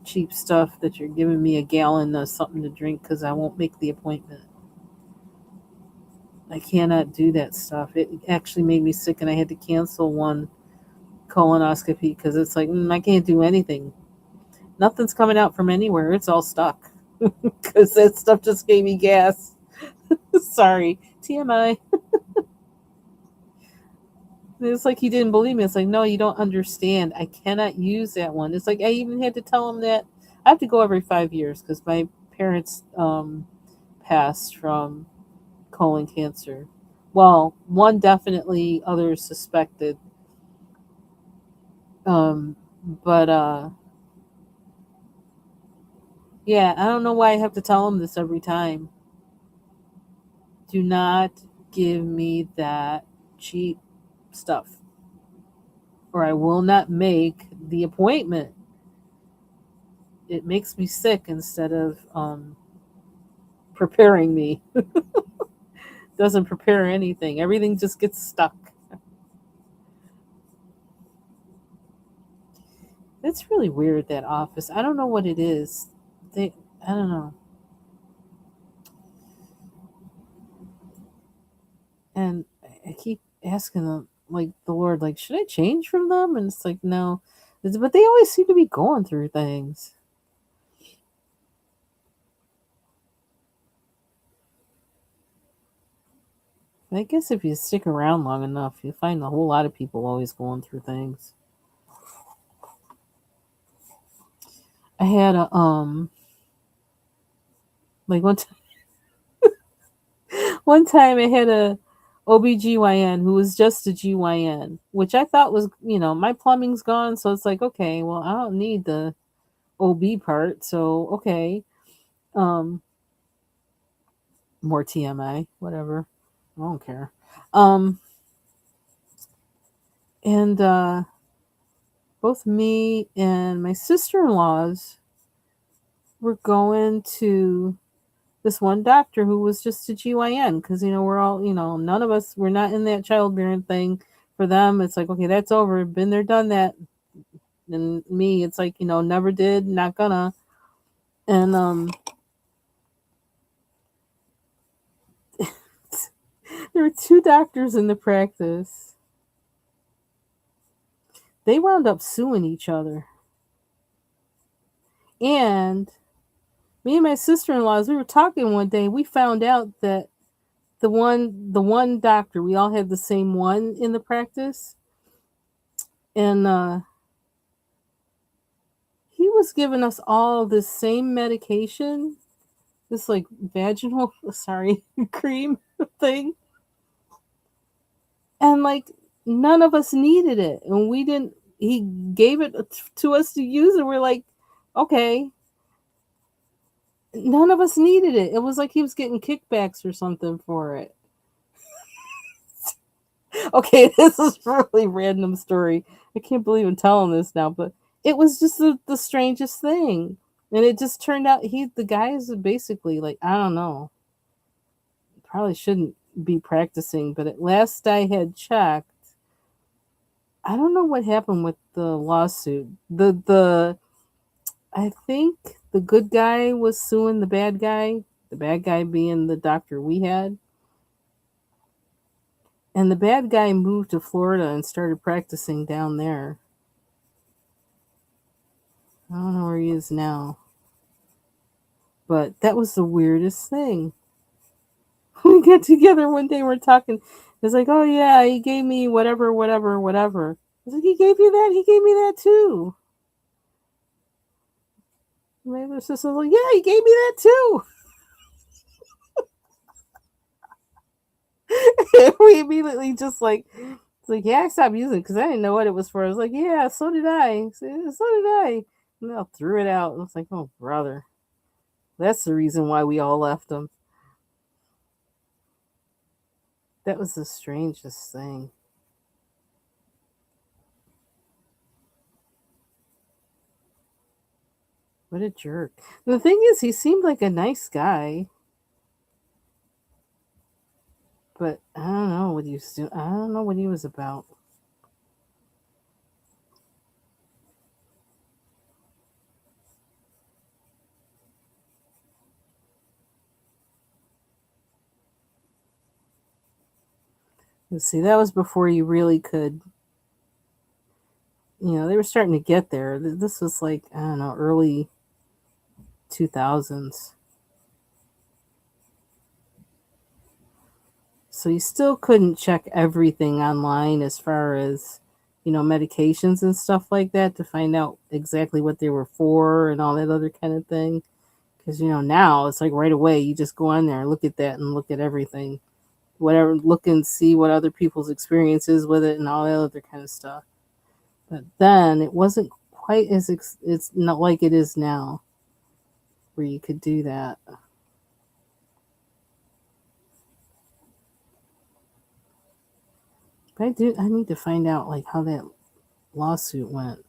cheap stuff that you're giving me a gallon of something to drink because I won't make the appointment. I cannot do that stuff. It actually made me sick, and I had to cancel one colonoscopy because it's like I can't do anything. Nothing's coming out from anywhere. It's all stuck because that stuff just gave me gas. Sorry, TMI. It's like he didn't believe me. It's like, no, you don't understand. I cannot use that one. It's like I even had to tell him that I have to go every 5 years because my parents passed from colon cancer. Well, one definitely, others suspected. Um, but yeah, I don't know why I have to tell him this every time. Do not give me that cheap stuff, or I will not make the appointment. It makes me sick instead of preparing me. Doesn't prepare anything. Everything just gets stuck. It's really weird, that office. I don't know what it is. I don't know. And I keep asking them, like the Lord, like, should I change from them? And it's like, no. But they always seem to be going through things. I guess if you stick around long enough, you find a whole lot of people always going through things. I had a like one time I had a OBGYN who was just a GYN, which I thought was, my plumbing's gone, so it's like, okay, well, I don't need the OB part, so okay. Um More TMI, whatever. I don't care. Um and both me and my sister-in-laws were going to this one doctor who was just a GYN because we're all, none of us, we're not in that childbearing thing. For them it's like, okay, that's over, been there, done that. And me, it's like, never did, not gonna. And there were two doctors in the practice. They wound up suing each other. And me and my sister-in-law, as we were talking one day, we found out that the one doctor, we all had the same one in the practice, and he was giving us all this same medication, this like vaginal, sorry, cream thing, and like none of us needed it, and we didn't. He gave it to us to use, and we're like, okay. None of us needed it. It was like he was getting kickbacks or something for it. Okay, this is a really random story. I can't believe I'm telling this now, but it was just the strangest thing. And it just turned out the guy is basically like, I don't know, probably shouldn't be practicing, but at last I had checked, I don't know what happened with the lawsuit. The I think the good guy was suing the bad guy being the doctor we had. And the bad guy moved to Florida and started practicing down there. I don't know where he is now. But that was the weirdest thing. We get together one day, we're talking. It's like, oh yeah, he gave me whatever, whatever, whatever. I was like, he gave you that? He gave me that too. My other sister was like, yeah, he gave me that too. We immediately just like, it's like, yeah, I stopped using it because I didn't know what it was for. I was like, yeah, so did I. So did I. And I threw it out. I was like, oh, brother. That's the reason why we all left him. That was the strangest thing. What a jerk. The thing is, he seemed like a nice guy, but I don't know what he was doing. I don't know what he was about. Let's see, that was before you really could, they were starting to get there. This was like, I don't know, early 2000s. So you still couldn't check everything online as far as, medications and stuff like that to find out exactly what they were for and all that other kind of thing. Because, now it's like right away, you just go on there and look at that and look at everything. Whatever, look and see what other people's experiences with it and all that other kind of stuff. But then it wasn't quite as, it's not like it is now where you could do that. But I need to find out like how that lawsuit went.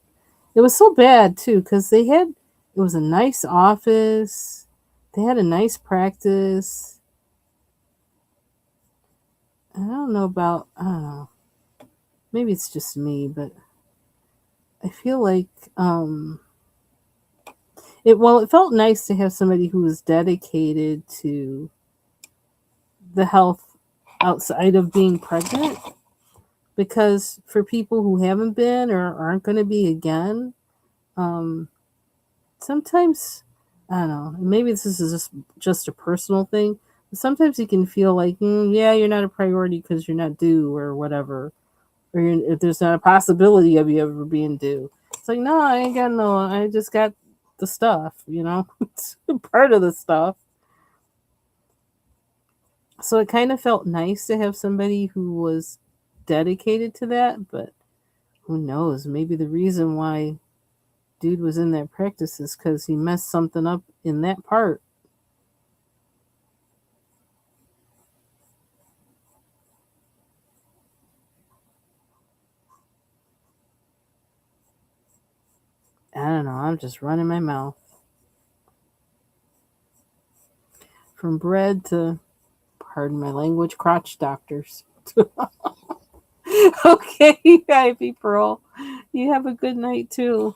It was so bad too because it was a nice office. They had a nice practice. I don't know. Maybe it's just me, but I feel like it felt nice to have somebody who was dedicated to the health outside of being pregnant, because for people who haven't been or aren't going to be again, um sometimes, I don't know, maybe this is just a personal thing, but sometimes you can feel like, yeah, you're not a priority because you're not due or whatever, or if there's not a possibility of you ever being due. It's like, no, I ain't got no, I just got the stuff, it's part of the stuff. So it kind of felt nice to have somebody who was dedicated to that, but who knows, maybe the reason why dude was in that practice is because he messed something up in that part. I don't know. I'm just running my mouth. From bread to, pardon my language, crotch doctors. Okay, Ivy Pearl. You have a good night too.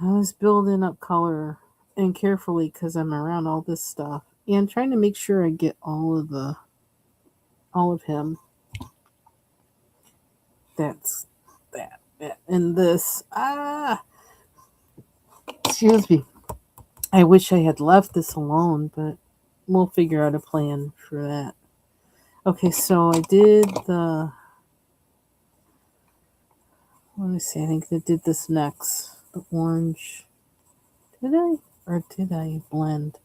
I was building up color and carefully because I'm around all this stuff and trying to make sure I get all of him. That's that and this. Excuse me. I wish I had left this alone, but we'll figure out a plan for that. Okay, so I did the. Let me see. I think I did this next. The orange. Did I? Or did I blend?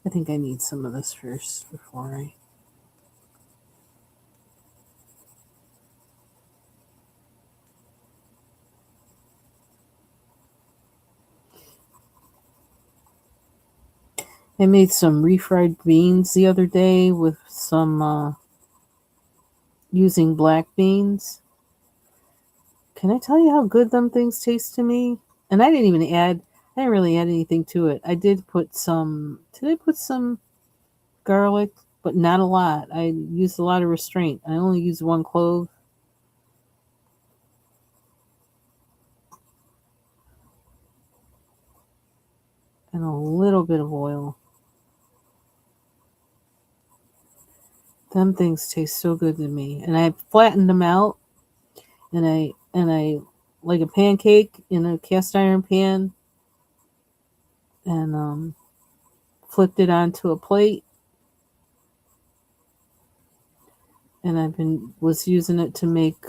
I think I need some of this first before I. I made some refried beans the other day with some using black beans. Can I tell you how good them things taste to me? And I didn't really add anything to it. Did I put some garlic? But not a lot. I used a lot of restraint. I only used one clove and a little bit of oil. Them things taste so good to me. And I flattened them out, and I like a pancake in a cast iron pan, and flipped it onto a plate, and I've been was using it to make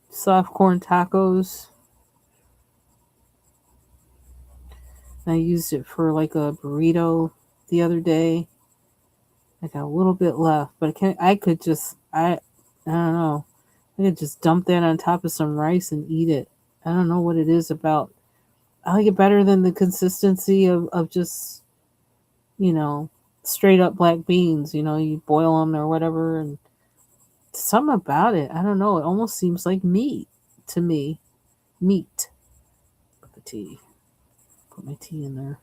soft corn tacos. I used it for like a burrito the other day. I got a little bit left, but I don't know. I could just dump that on top of some rice and eat it. I don't know what it is about. I like it better than the consistency of just, you know, straight up black beans. You boil them or whatever, and something about it. I don't know. It almost seems like meat to me. Meat. Put the tea. Put my tea in there.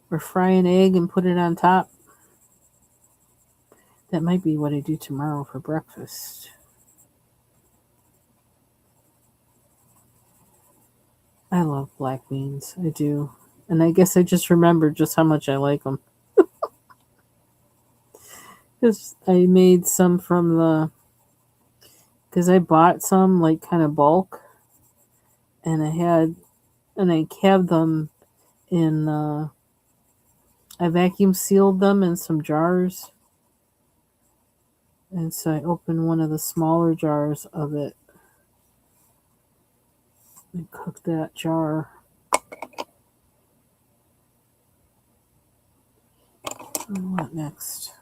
Or fry an egg and put it on top. That might be what I do tomorrow for breakfast. I love black beans. I do. And I guess I just remembered just how much I like them. Because I made some because I bought some like kind of bulk, and I kept them in, I vacuum sealed them in some jars. And so I opened one of the smaller jars of it and cooked that jar. What next?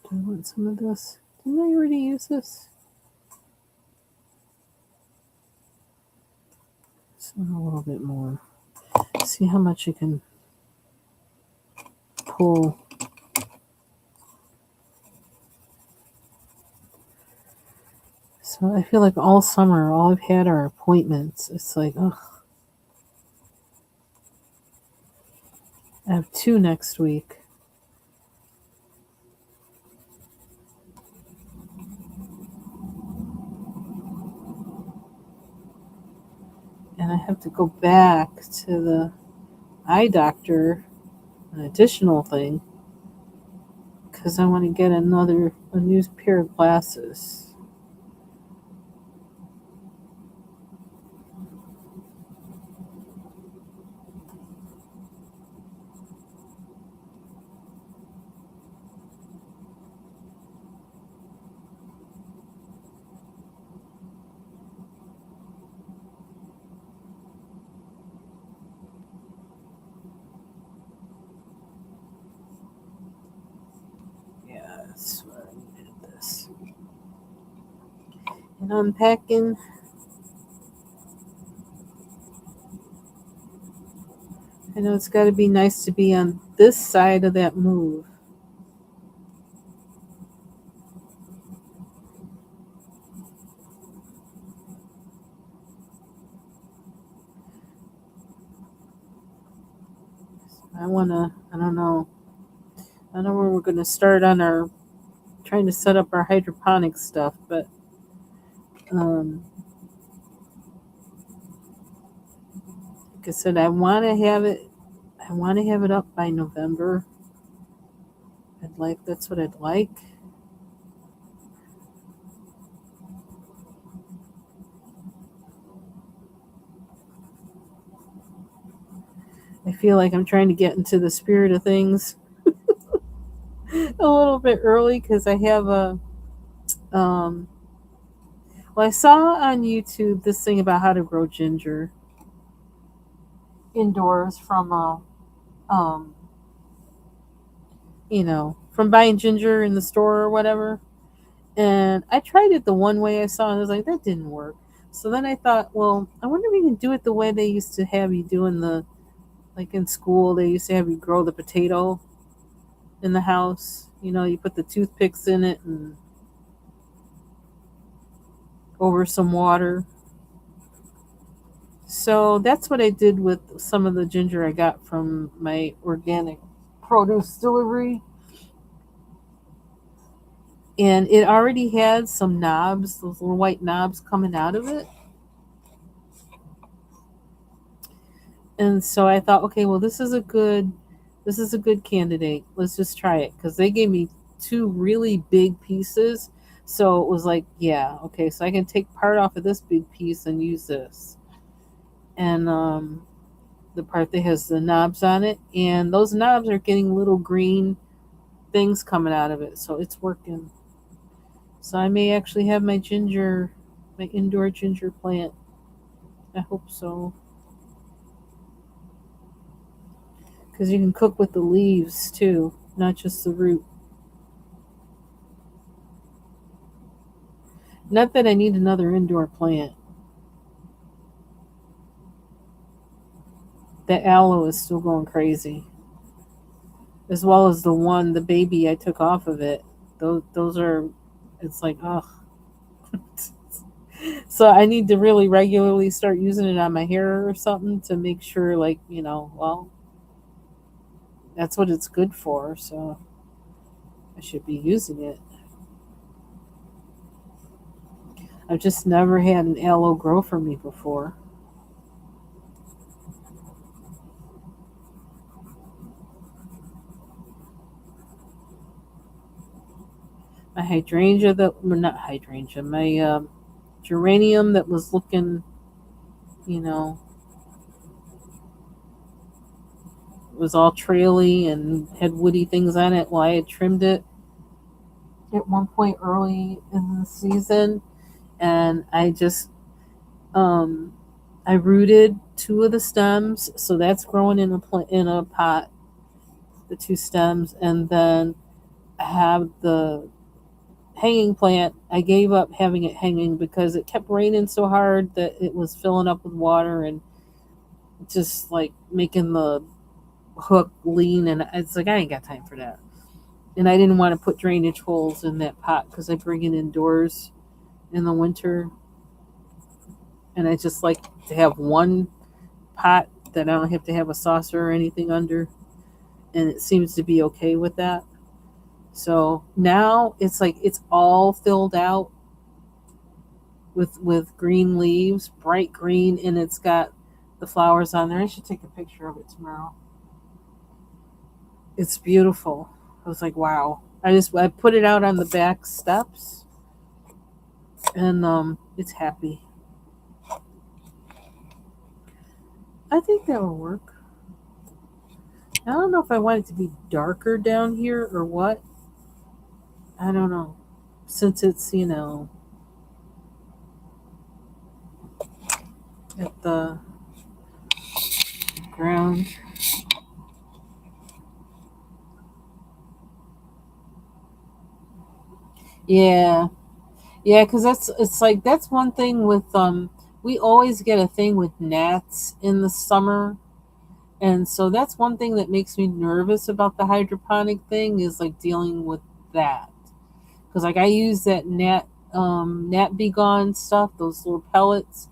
Do I want some of this? Didn't I already use this? So a little bit more. See how much you can pull. So I feel like all summer, all I've had are appointments. It's like, ugh. I have 2 next week. And I have to go back to the eye doctor, an additional thing, because I want to get a new pair of glasses. Yeah, that's where I needed this. And unpacking. I know it's got to be nice to be on this side of that move. I don't know. I don't know where we're going to start on our trying to set up our hydroponic stuff, but like I said, I want to have it. I want to have it up by November. That's what I'd like. I feel like I'm trying to get into the spirit of things a little bit early because I have um well, I saw on YouTube this thing about how to grow ginger indoors from from buying ginger in the store or whatever. And I tried it the one way I saw, and I was like, that didn't work. So then I thought, well, I wonder if we can do it the way they used to have you do like in school, they used to have you grow the potato in the house. You put the toothpicks in it and over some water. So that's what I did with some of the ginger I got from my organic produce delivery. And it already had some knobs, those little white knobs coming out of it. And so I thought, okay, well, this is a good candidate. Let's just try it because they gave me two really big pieces. So it was like, yeah, okay, so I can take part off of this big piece and use this. And the part that has the knobs on it, and those knobs are getting little green things coming out of it, so it's working. So I may actually have my indoor ginger plant. I hope so, because you can cook with the leaves too, not just the root. Not that I need another indoor plant. The aloe is still going crazy, as well as the baby I took off of it. Those are, it's like, oh. So I need to really regularly start using it on my hair or something to make sure, like, well, that's what it's good for. So I should be using it. I've just never had an aloe grow for me before. My hydrangea well, not hydrangea, my geranium that was looking, you know, was all traily and had woody things on it. Well, I had trimmed it at one point early in the season, and um, I rooted two of the stems, so that's growing in in a pot, the two stems, and then I have the hanging plant. I gave up having it hanging because it kept raining so hard that it was filling up with water and just like making the hook lean, and it's like I ain't got time for that. And I didn't want to put drainage holes in that pot because I bring it indoors in the winter, and I just like to have one pot that I don't have to have a saucer or anything under, and it seems to be okay with that. So now it's like it's all filled out with green leaves, bright green, and it's got the flowers on there. I should take a picture of it tomorrow. It's beautiful. I was like, wow. I put it out on the back steps, and it's happy. I think that will work. I don't know if I want it to be darker down here or what. I don't know. Since it's, at the ground. Yeah. Yeah, because it's like that's one thing with we always get a thing with gnats in the summer, and so that's one thing that makes me nervous about the hydroponic thing is like dealing with that. Because like I use that gnat be gone stuff, those little pellets,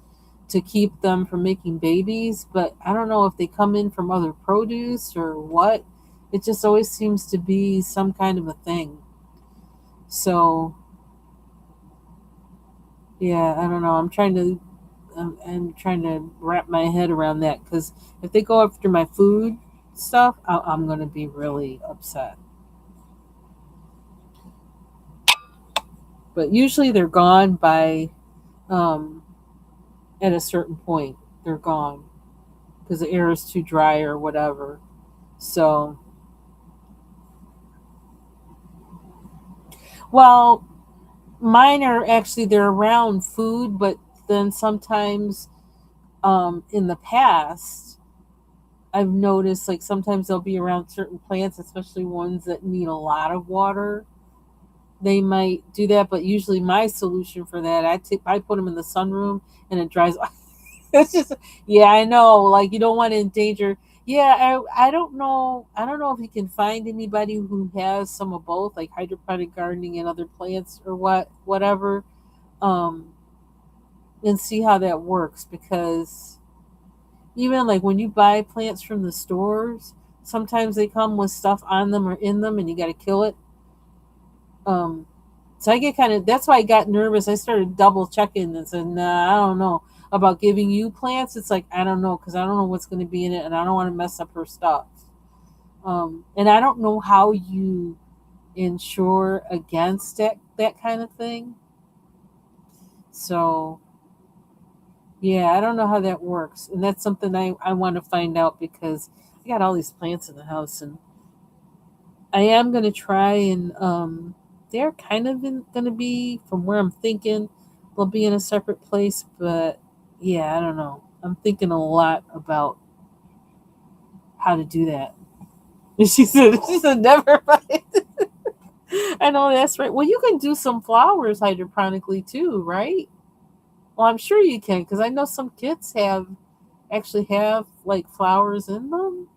to keep them from making babies, but I don't know if they come in from other produce or what. It just always seems to be some kind of a thing. So yeah, I don't know. I'm trying to wrap my head around that because if they go after my food stuff, I'm going to be really upset. But usually they're gone by um, at a certain point. They're gone because the air is too dry or whatever. So, well, mine are actually they're around food, but then sometimes in the past I've noticed like sometimes they'll be around certain plants, especially ones that need a lot of water. They might do that, but usually my solution for that, I put them in the sunroom and it dries. It's just yeah, I know. Like you don't want to endanger. Yeah, I don't know. I don't know if you can find anybody who has some of both, like hydroponic gardening and other plants or whatever, um, and see how that works because even like when you buy plants from the stores, sometimes they come with stuff on them or in them, and you got to kill it. Um, so I get kind of that's why I got nervous. I started double checking and said, "Nah, I don't know." about giving you plants, it's like, I don't know, because I don't know what's going to be in it, and I don't want to mess up her stuff. And I don't know how you insure against that kind of thing. So, yeah, I don't know how that works. And that's something I want to find out, because I got all these plants in the house, and I am going to try and, they're kind of going to be, from where I'm thinking, they'll be in a separate place. But yeah, I don't know. I'm thinking a lot about how to do that. And she said, never mind. I know that's right. Well, you can do some flowers hydroponically too, right? Well, I'm sure you can, because I know some kits actually have like flowers in them.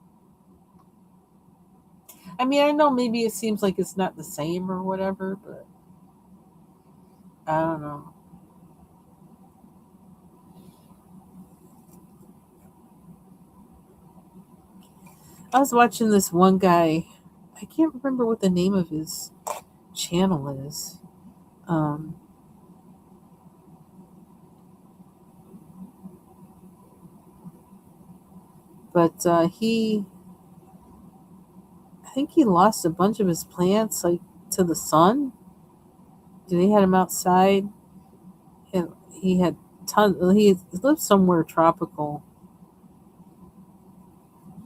I mean, I know maybe it seems like it's not the same or whatever, but I don't know. I was watching this one guy. I can't remember what the name of his channel is. Um, but I think he lost a bunch of his plants like to the sun. They had him outside, and he had tons. He lived somewhere tropical.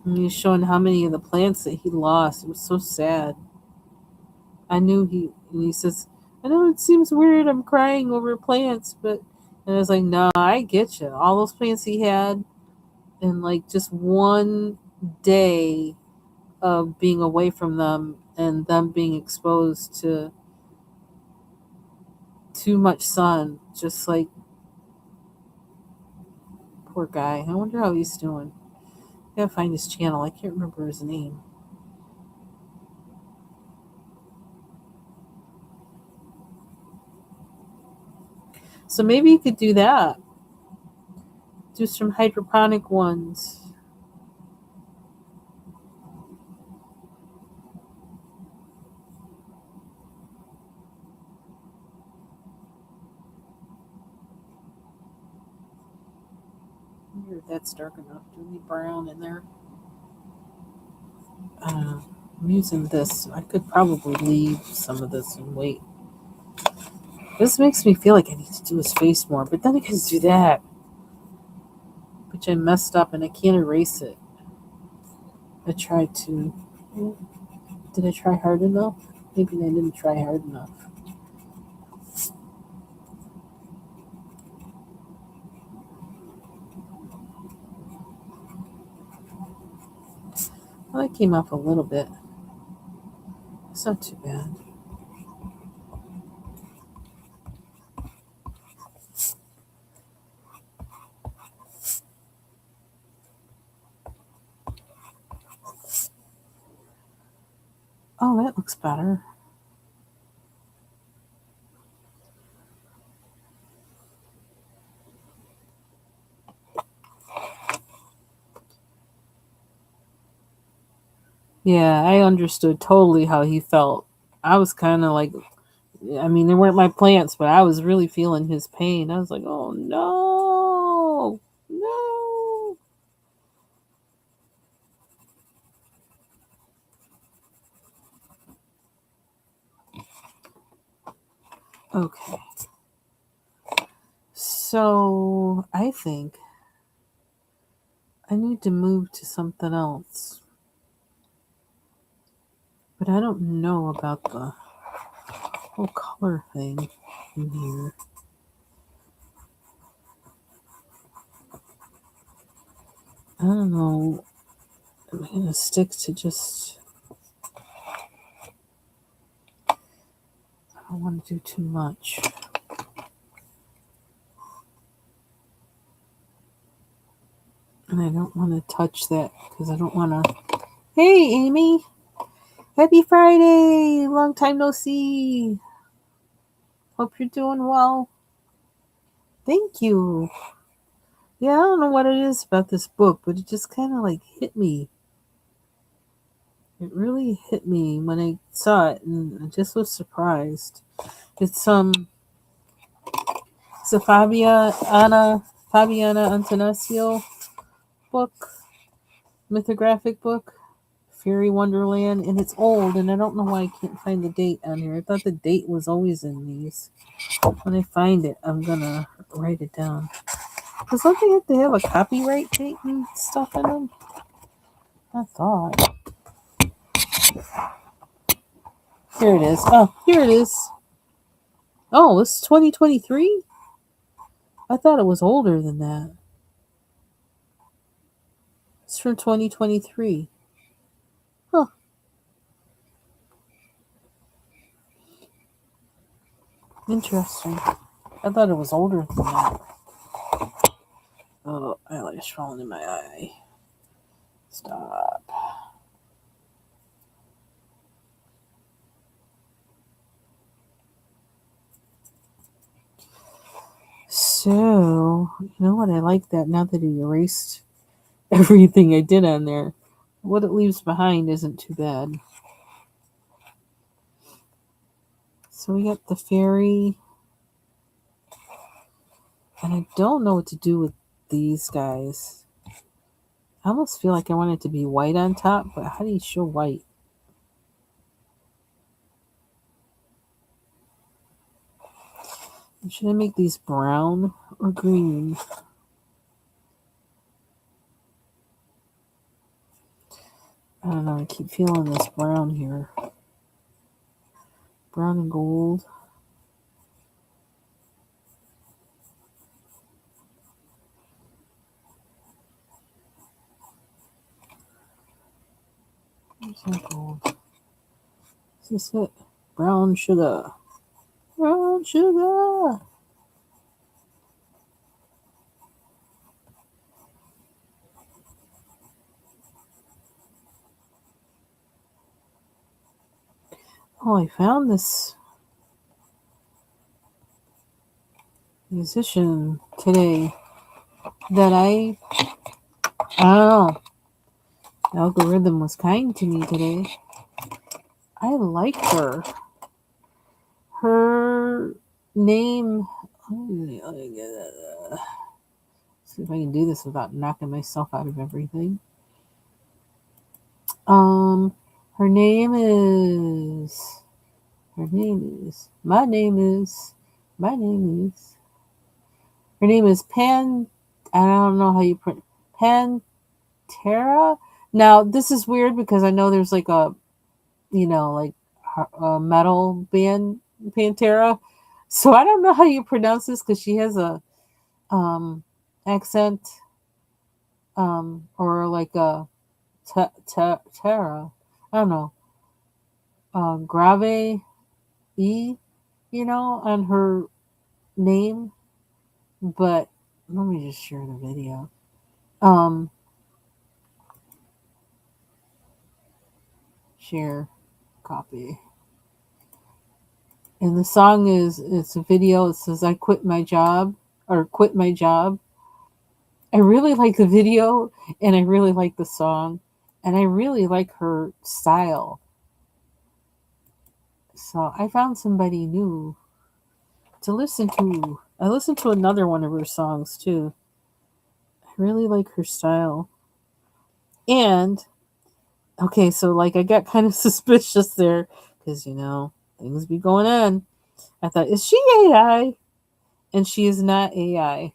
And he was showing how many of the plants that he lost. It was so sad. I knew and he says, I know it seems weird, I'm crying over plants, but, and I was like, no, I get you. All those plants he had, and like just one day of being away from them and them being exposed to too much sun, just like, poor guy. I wonder how he's doing. I gotta find his channel. I can't remember his name. So maybe you could do that. Do some hydroponic ones. I wonder if that's dark enough. Do we need brown in there? I'm using this. I could probably leave some of this and wait. This makes me feel like I need to do his face more, but then I can do that, which I messed up and I can't erase it. I tried to. Did I try hard enough? Maybe I didn't try hard enough. Well, that came up a little bit. It's not too bad. Oh, that looks better. Yeah, I understood totally how he felt. I was kind of like, I mean, they weren't my plants, but I was really feeling his pain. I was like, oh no, no. Okay. So I think I need to move to something else. But I don't know about the whole color thing in here. I don't know. I'm going to stick to just. I don't want to do too much. And I don't want to touch that because I don't want to. Hey, Amy. Happy Friday. Long time no see. Hope you're doing well. Thank you. Yeah, I don't know what it is about this book, but it just kind of like hit me. It really hit me when I saw it, and I just was surprised. It's Fabia Anna Antanasio book, mythographic book, Fairy Wonderland, and it's old, and I don't know why I can't find the date on here. I thought the date was always in these. When I find it, I'm gonna write it down. Because don't they have to have a copyright date and stuff in them? I thought. Here it is. Oh, here it is. Oh, it's 2023? I thought it was older than that. It's from 2023. Huh. Interesting. I thought it was older than that. Oh, eyelash falling in my eye. Stop. So, you know what? I like that now that he erased everything I did on there. What it leaves behind isn't too bad. So we got the fairy. And I don't know what to do with these guys. I almost feel like I want it to be white on top, but how do you show white? Should I make these brown or green? I don't know. I keep feeling this brown here. Brown and gold. Where's that gold? Is this it? Brown sugar. Brown sugar. Oh, I found this musician today that I don't know. The algorithm was kind to me today. I like her. Her name. See if I can do this without knocking myself out of everything. Her name is. Her name is. My name is. My name is. Her name is Pan. I don't know how you put Pantera. Now this is weird because I know there's like a, like a metal band Pantera. So I don't know how you pronounce this because she has a accent or like a Terra. I don't know. Grave E, on her name. But let me just share the video. Share, copy. And the song it's a video. It says, I quit my job or quit my job. I really like the video and I really like the song and I really like her style. So I found somebody new to listen to. I listened to another one of her songs too. I really like her style. And okay, so like I got kind of suspicious there because things be going on. I thought, is she AI? And she is not AI.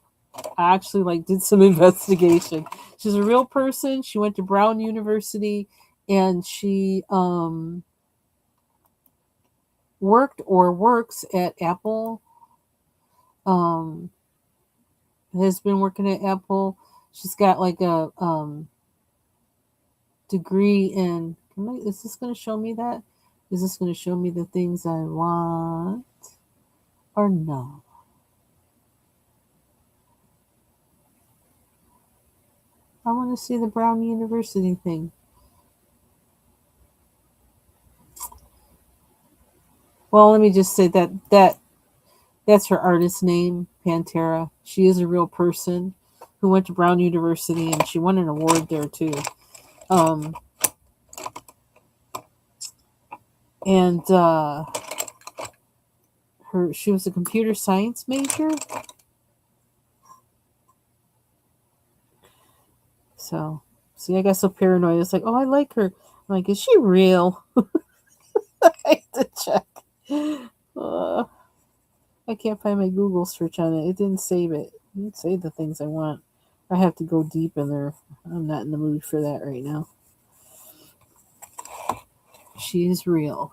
I actually did some investigation. She's a real person. She went to Brown University and she worked or works at Apple. Has been working at Apple. She's got like a degree in. Is this going to show me that? Is this going to show me the things I want or no? I want to see the Brown University thing. Well, let me just say that's her artist name, Pantera. She is a real person who went to Brown University and she won an award there too. And she was a computer science major. So, see, I got so paranoid. It's like, oh, I like her. I'm like, is she real? I have to check. Uh, I can't find my Google search on it. It didn't save it. It didn't save the things I want. I have to go deep in there. I'm not in the mood for that right now. She is real.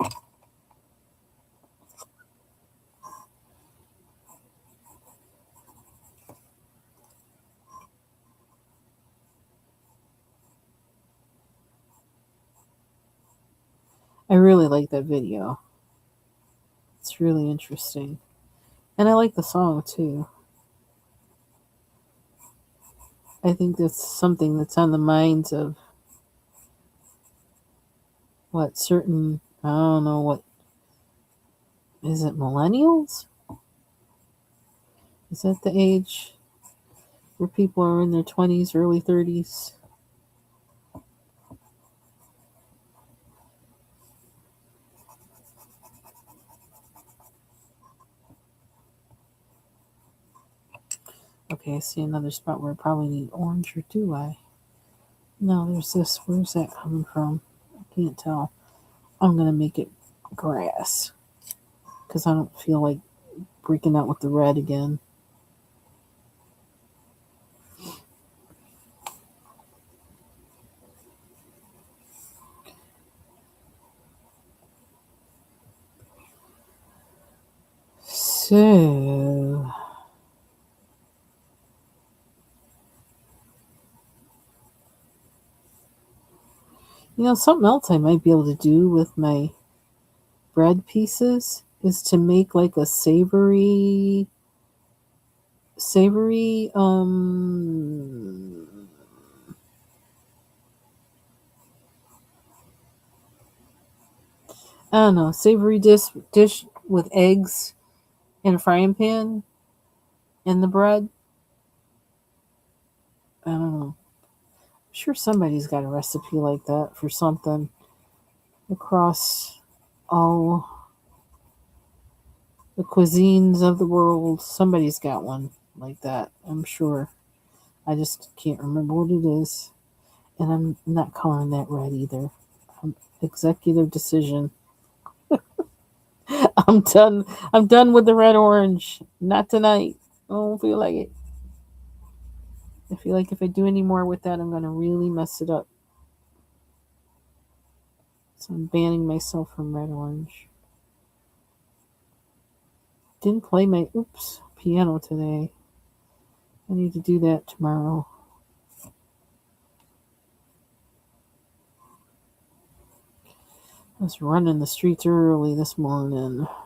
I really like that video. It's really interesting. And I like the song too. I think that's something that's on the minds of what certain, I don't know, what is it, millennials? Is that the age where people are in their 20s, early 30s? Okay, I see another spot where I probably need orange, or do I? No, there's this. Where's that coming from? I can't tell. I'm going to make it grass because I don't feel like breaking out with the red again. So, something else I might be able to do with my bread pieces is to make like a savory, I don't know, savory dish with eggs in a frying pan and the bread. I don't know. I'm sure somebody's got a recipe like that for something across all the cuisines of the world. Somebody's got one like that, I'm sure. I just can't remember what it is. And I'm not coloring that red either. Executive decision. I'm done. I'm done with the red orange. Not tonight. I don't feel like it. I feel like if I do any more with that, I'm going to really mess it up. So I'm banning myself from red orange. Didn't play my piano today. I need to do that tomorrow. I was running the streets early this morning. I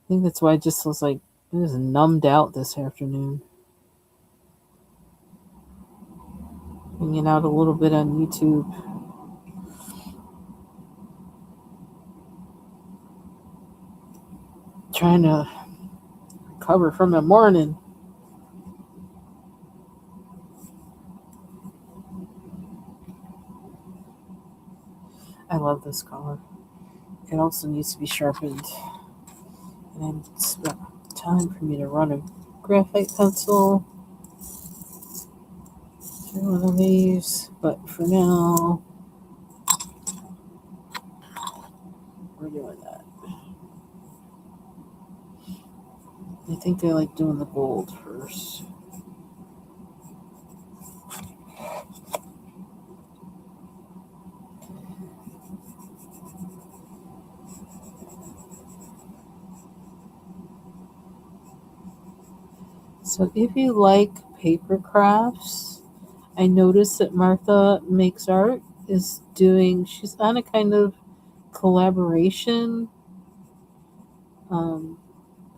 think that's why I just was like, I was numbed out this afternoon. Hanging out a little bit on YouTube. Trying to recover from the morning. I love this color. It also needs to be sharpened. And it's about time for me to run a graphite pencil through one of these. But for now, we're doing that. I think I like doing the gold first. So if you like paper crafts, I noticed that Martha Makes Art is she's on a kind of collaboration.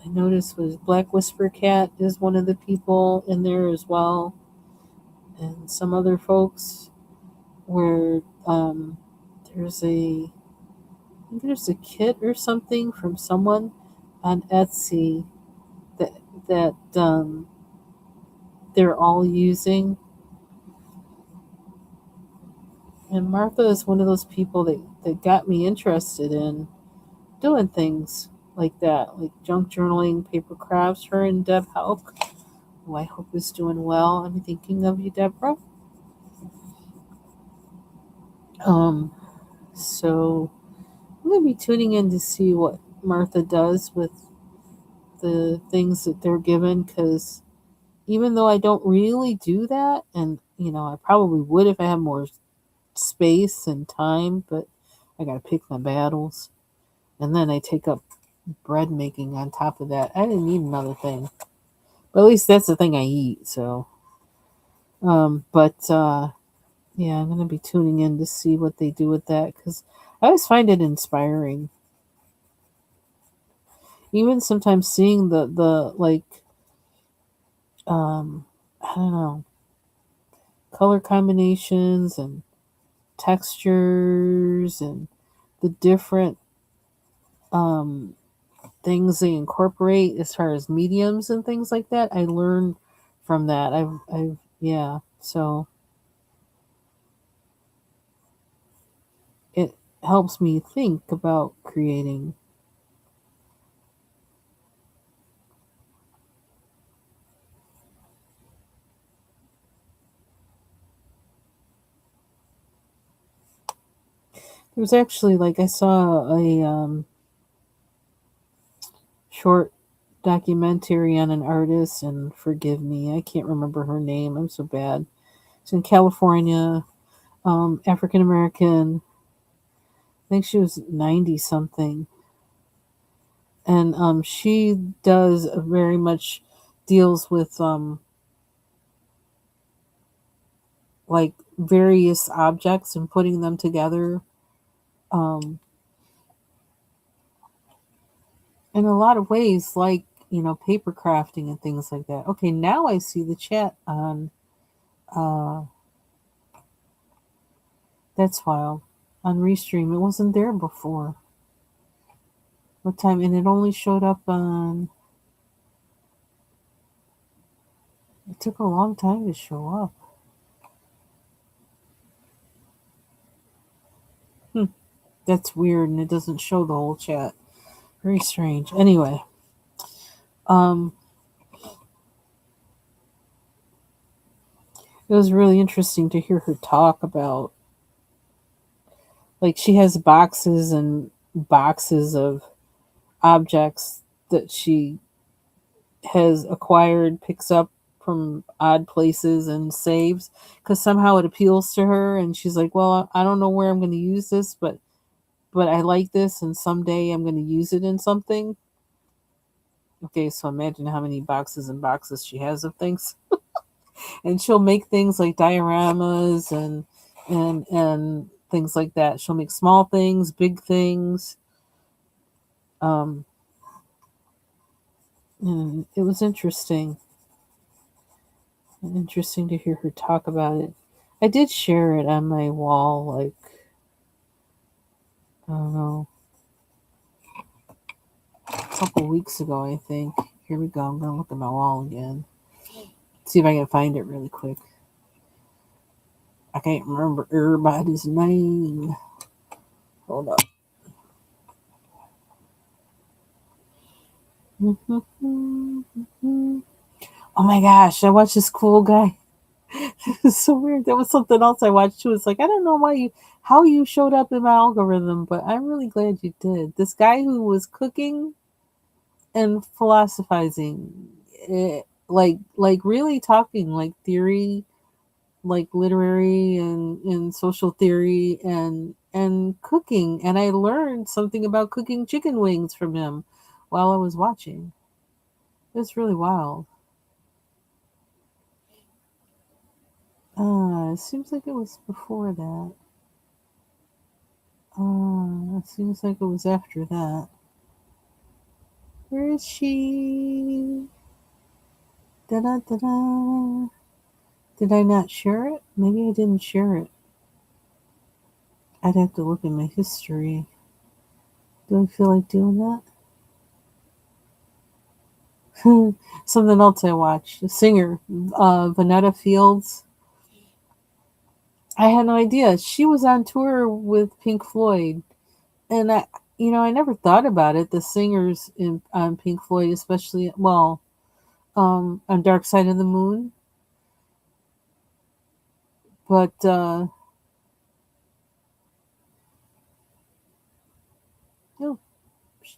I noticed was Black Whisper Cat is one of the people in there as well, and some other folks where there's I think there's a kit or something from someone on Etsy that they're all using. And Martha is one of those people that got me interested in doing things like that, like junk journaling, paper crafts. Her and Deb Hauk, who I hope is doing well. I'm thinking of you, Deborah. Um, so I'm gonna be tuning in to see what Martha does with the things that they're given, because even though I don't really do that, and I probably would if I had more space and time, but I gotta pick my battles. And then I take up bread making on top of that. I didn't need another thing. But at least that's the thing I eat, so but yeah, I'm gonna be tuning in to see what they do with that, because I always find it inspiring. Even sometimes seeing the like I don't know, color combinations and textures and the different um things they incorporate as far as mediums and things like that. I learned from that. I've yeah. So it helps me think about creating. There was actually, like, I saw a short documentary on an artist, and forgive me, I can't remember her name. I'm so bad. It's in California. African American. I think she was 90 something, and she does very much deals with like various objects and putting them together. Um, in a lot of ways, like paper crafting and things like that. Okay, now I see the chat on. Uh, that's wild. On Restream, it wasn't there before. What time? And it only showed up on. It took a long time to show up. Hmm, that's weird, and it doesn't show the whole chat. Very strange. Anyway, um, it was really interesting to hear her talk about, like, she has boxes and boxes of objects that she has acquired, picks up from odd places and saves, because somehow it appeals to her, and she's like, well, I don't know where I'm going to use this, but I like this, and someday I'm going to use it in something. Okay, so imagine how many boxes and boxes she has of things. And she'll make things like dioramas and things like that. She'll make small things, big things. Um, and it was interesting to hear her talk about it. I did share it on my wall, like, I don't know, a couple weeks ago, I think. Here we go. I'm gonna look at my wall again. See if I can find it really quick. I can't remember everybody's name. Hold up. Oh my gosh, I watched this cool guy. It's so weird. That was something else I watched too. It's like, I don't know how you showed up in my algorithm, but I'm really glad you did. This guy who was cooking and philosophizing, like really talking like theory, like literary and social theory and cooking. And I learned something about cooking chicken wings from him while I was watching. It's really wild. It seems like it was before that. It seems like it was after that. Where is she? Da da da da. Did I not share it? Maybe I didn't share it. I'd have to look in my history. Do I feel like doing that? Something else I watched. A singer, Vanetta Fields. I had no idea. She was on tour with Pink Floyd. And I never thought about it. The singers on Pink Floyd, especially, well, on Dark Side of the Moon. But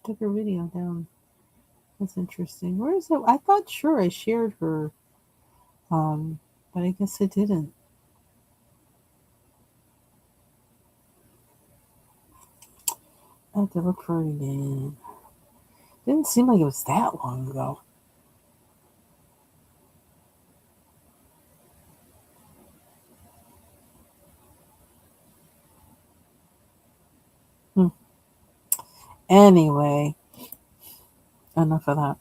Took her video down. That's interesting. Where is it? I thought sure I shared her, but I guess I didn't. I have to look for it again. Didn't seem like it was that long ago. Hmm. Anyway, enough of that.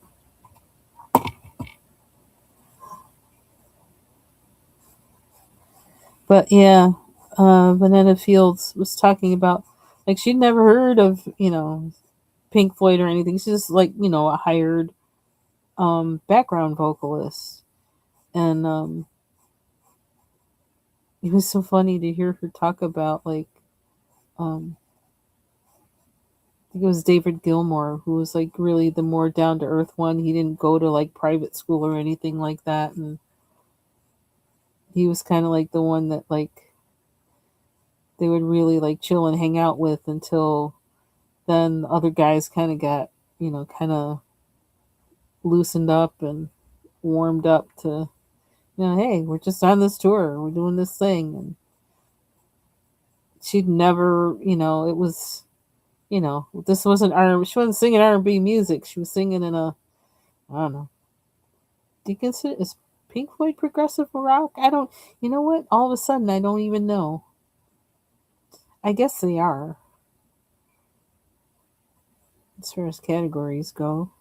But yeah, Banana Fields was talking about like she'd never heard of Pink Floyd or anything. She's just like a hired background vocalist, and it was so funny to hear her talk about like um, I think it was David Gilmour who was like really the more down to earth one. He didn't go to like private school or anything like that, and he was kind of like the one that like they would really like chill and hang out with until then other guys kind of got kind of loosened up and warmed up to hey, we're just on this tour, we're doing this thing. And she'd never it was this wasn't she wasn't singing R&B music, she was singing in a I don't know, do you consider is Pink Floyd progressive rock? I don't, you know what, all of a sudden I don't even know. I guess they are, as far as categories go.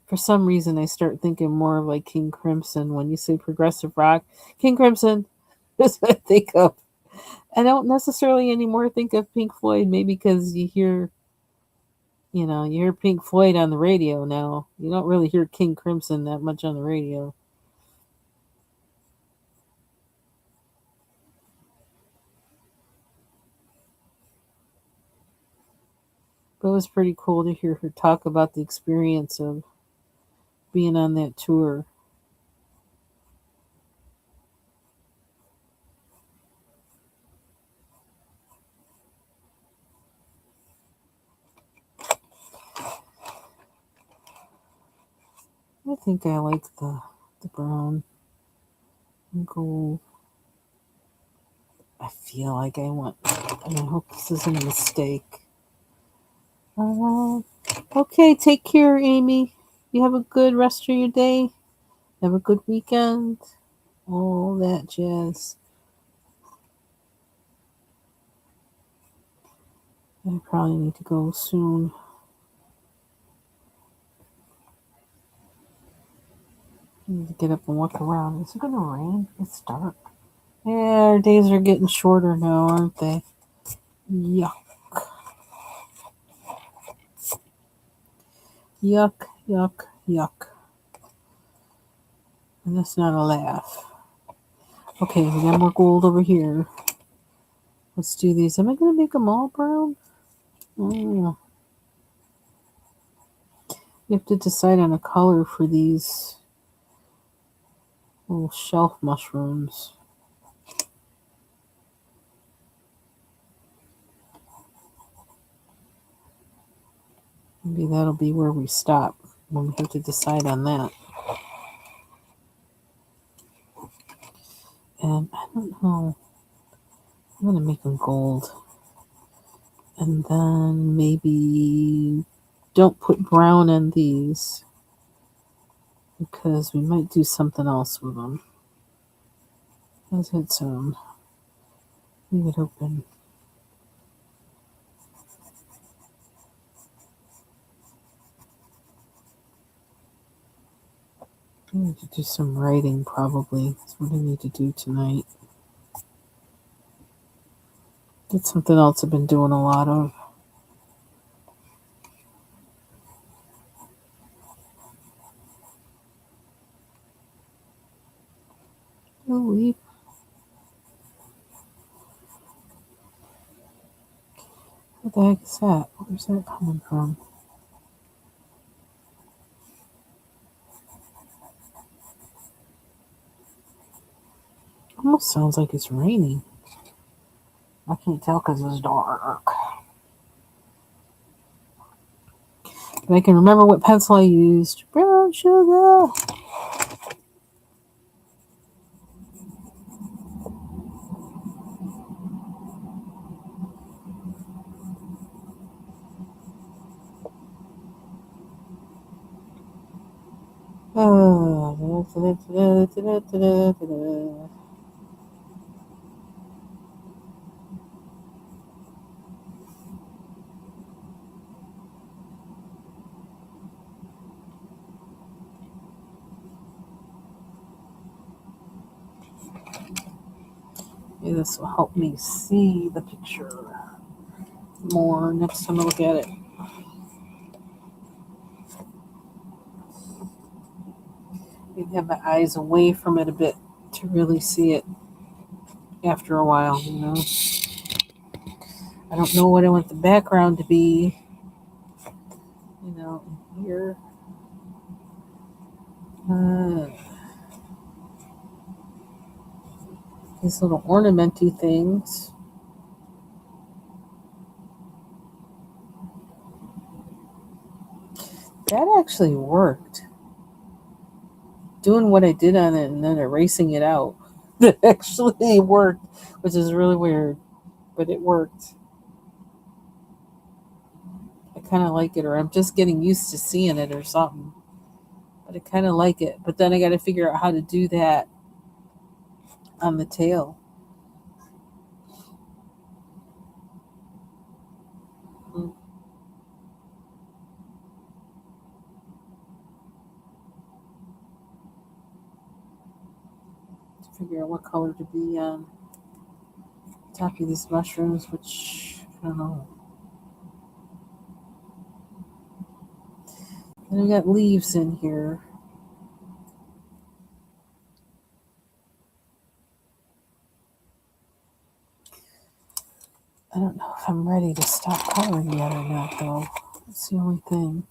For some reason I start thinking more of like King Crimson when you say progressive rock. King Crimson is what I think of. I don't necessarily anymore think of Pink Floyd, maybe because you hear Pink Floyd on the radio now. You don't really hear King Crimson that much on the radio. But it was pretty cool to hear her talk about the experience of being on that tour. I think I like the brown and gold. I feel like I want, and I hope this isn't a mistake. Uh, okay, take care, Amy. You have a good rest of your day. Have a good weekend. All that jazz. I probably need to go soon. I need to get up and walk around. Is it going to rain? It's dark. Yeah, our days are getting shorter now, aren't they? Yuck. Yuck, yuck, yuck. And that's not a laugh. Okay, we got more gold over here. Let's do these. Am I going to make them all brown? Oh, you have to decide on a color for these little shelf mushrooms. Maybe that'll be where we stop when we have to decide on that. And I don't know. I'm going to make them gold. And then maybe don't put brown in these because we might do something else with them. How's it sound? Leave it open. I need to do some writing probably. That's what I need to do tonight. That's something else I've been doing a lot of. Oh, what the heck is that? Where's that coming from? Almost sounds like it's raining. I can't tell because it's dark. But I can remember what pencil I used. Brown sugar. Maybe this will help me see the picture more next time I look at it. Maybe have my eyes away from it a bit to really see it after a while, you know. I don't know what I want the background to be, you know, here. These little ornamenty things. That actually worked. Doing what I did on it and then erasing it out. That actually worked, which is really weird, but it worked. I kind of like it, or I'm just getting used to seeing it or something. But I kind of like it. But then I got to figure out how to do that on the tail. To figure out what color to be on top of these mushrooms, which I don't know. And we got leaves in here. I don't know if I'm ready to stop coloring yet or not, though. That's the only thing.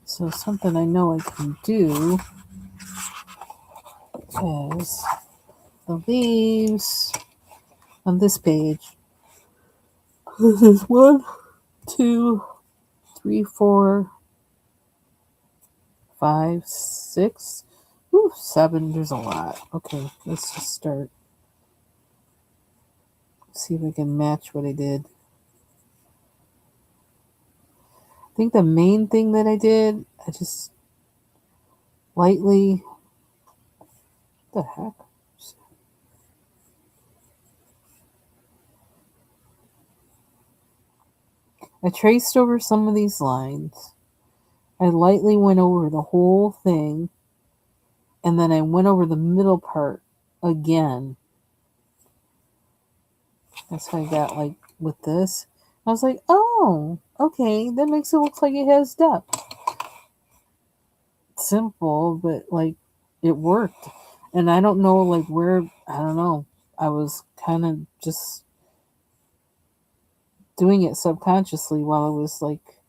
So something I know I can do is the leaves on this page. This is 1, 2, 3, 4, 5, 6. Ooh, 7. There's a lot. Okay, let's just start. See if I can match what I did. I think the main thing that I did, I just lightly. What the heck? I traced over some of these lines. I lightly went over the whole thing, and then I went over the middle part again. That's how I got like with this. I was like, oh, okay, that makes it look like it has depth. Simple, but like it worked. And I don't know like where, I don't know. I was kind of just doing it subconsciously while I was like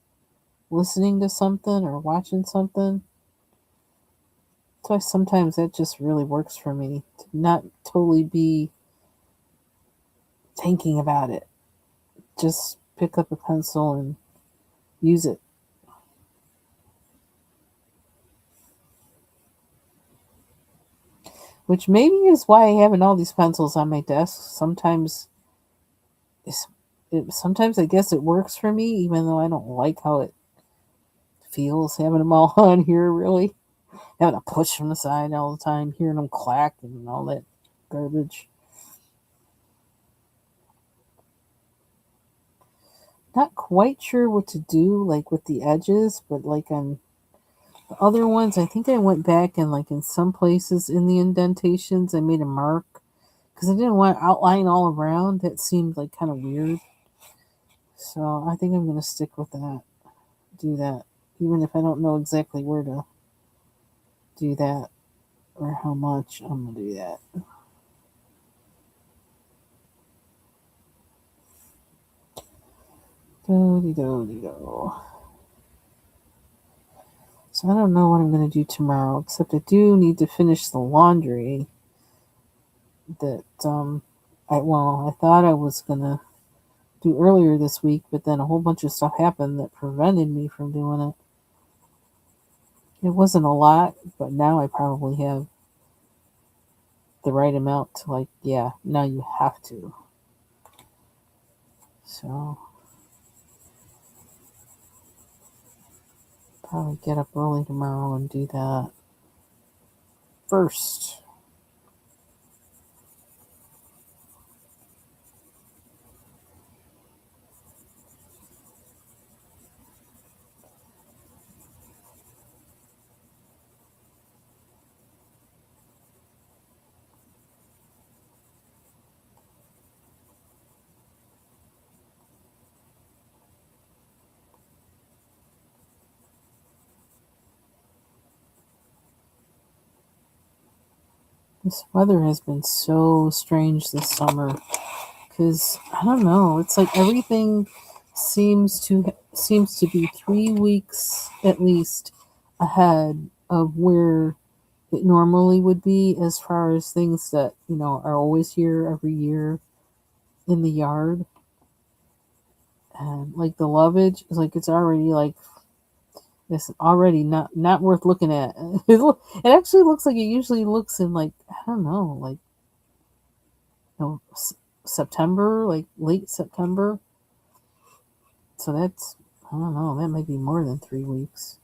listening to something or watching something. So sometimes that just really works for me to not totally be thinking about it. Just pick up a pencil and use it. Which maybe is why I have all these pencils on my desk. Sometimes sometimes I guess it works for me, even though I don't like how it feels having them all on here, really. Having to push them aside all the time, hearing them clack and all that garbage. Not quite sure what to do, like with the edges, but like on the other ones, I think I went back and like in some places in the indentations, I made a mark because I didn't want to outline all around. That seemed like kind of weird. So I think I'm going to stick with that. Do that. Even if I don't know exactly where to do that or how much, I'm going to do that. Do-de-do-de-do. So I don't know what I'm going to do tomorrow, except I do need to finish the laundry that I thought I was going to do earlier this week, but then a whole bunch of stuff happened that prevented me from doing it. It wasn't a lot, but now I probably have the right amount to, like, yeah, now you have to. So, probably get up early tomorrow and do that first. This weather has been so strange this summer because I don't know. It's like everything seems to be 3 weeks at least ahead of where it normally would be as far as things that are always here every year in the yard. And like the lovage is like it's already like it's already not worth looking at. It actually looks like it usually looks in, like, I don't know, like, September, like late September. So that's, I don't know, that might be more than 3 weeks.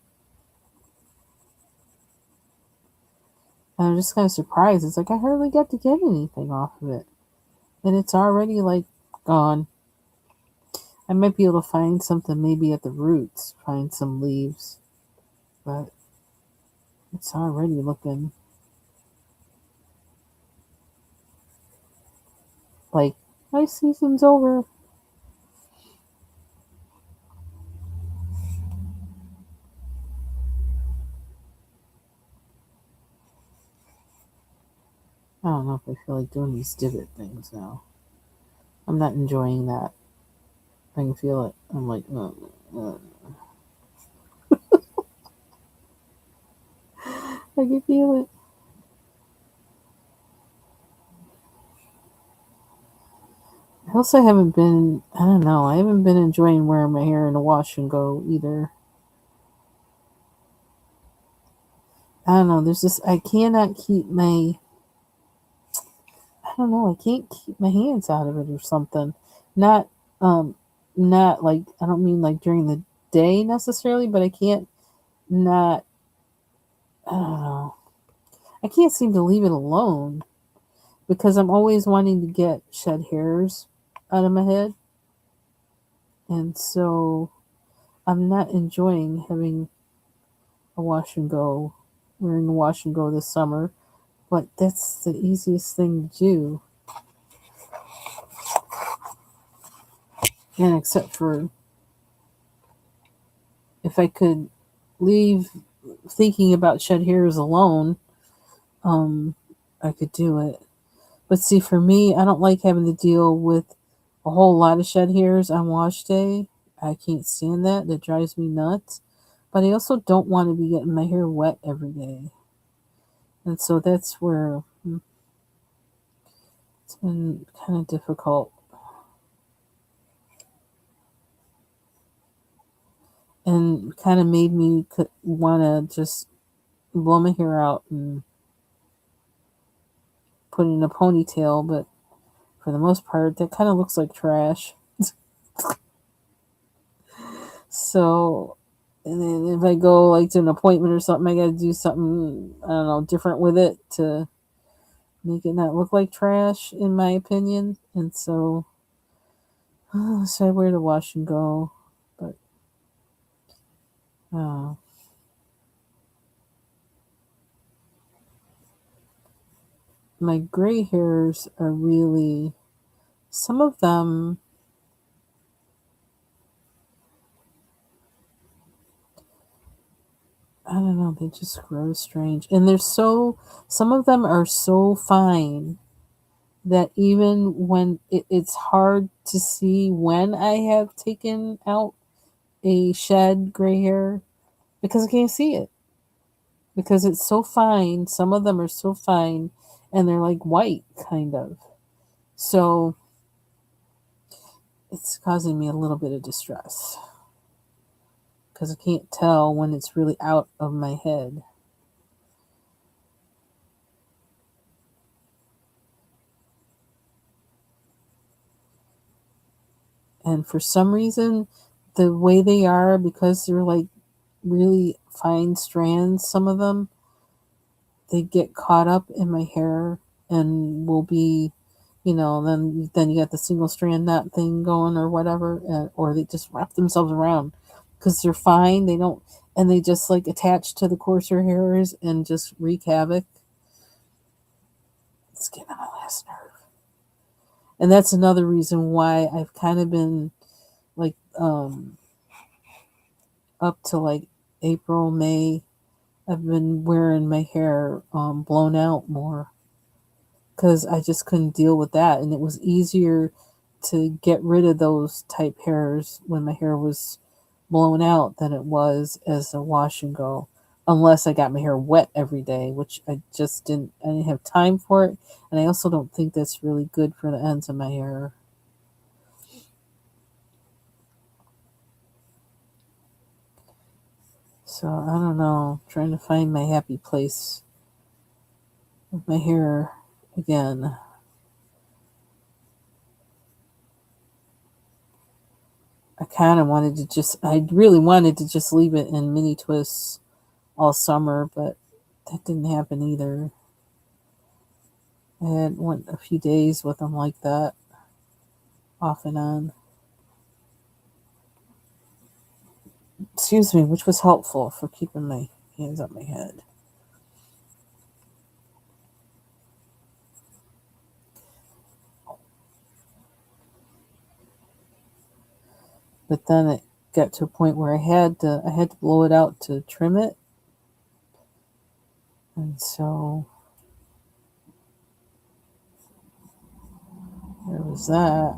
And I'm just kind of surprised. It's like I hardly got to get anything off of it, and it's already like gone. I might be able to find something maybe at the roots, find some leaves, but it's already looking like my season's over. I don't know if I feel like doing these divot things now. I'm not enjoying that. I can feel it. I'm like, I can feel it. I also haven't been, I don't know, I haven't been enjoying wearing my hair in a wash and go either. I don't know, there's this, I cannot keep my, I don't know, I can't keep my hands out of it or something. Not, um, not like, I don't mean like during the day necessarily, but I can't not, I don't know, I can't seem to leave it alone because I'm always wanting to get shed hairs out of my head. And so I'm not enjoying having a wash and go, wearing a wash and go this summer, but that's the easiest thing to do. And except for if I could leave thinking about shed hairs alone, um, I could do it. But see, for me, I don't like having to deal with a whole lot of shed hairs on wash day. I can't stand that. That drives me nuts. But I also don't want to be getting my hair wet every day. And so that's where it's been kind of difficult. And kind of made me want to just blow my hair out and put it in a ponytail. But for the most part, that kind of looks like trash. So, and then if I go like to an appointment or something, I got to do something, I don't know, different with it to make it not look like trash, in my opinion. And so, so I wear the wash and go. But uh, my gray hairs are really, some of them, I don't know, they just grow strange. And they're so, some of them are so fine that even when it's hard to see when I have taken out a shed gray hair because I can't see it because it's so fine. Some of them are so fine and they're like white, kind of. So it's causing me a little bit of distress because I can't tell when it's really out of my head. And for some reason, the way they are, because they're like really fine strands, some of them, they get caught up in my hair and will be, then you got the single strand knot thing going or whatever, or they just wrap themselves around because they're fine. They don't, and they just like attach to the coarser hairs and just wreak havoc. It's getting on my last nerve. And that's another reason why I've kind of been like up to like April, May, I've been wearing my hair blown out more because I just couldn't deal with that. And it was easier to get rid of those type hairs when my hair was blown out than it was as a wash and go. Unless I got my hair wet every day, which I didn't have time for it. And I also don't think that's really good for the ends of my hair. So I don't know, trying to find my happy place with my hair again. I really wanted to just leave it in mini twists all summer, but that didn't happen either. I had went a few days with them like that, off and on. Excuse me, which was helpful for keeping my hands up my head. But then it got to a point where I had to blow it out to trim it, and so there was that.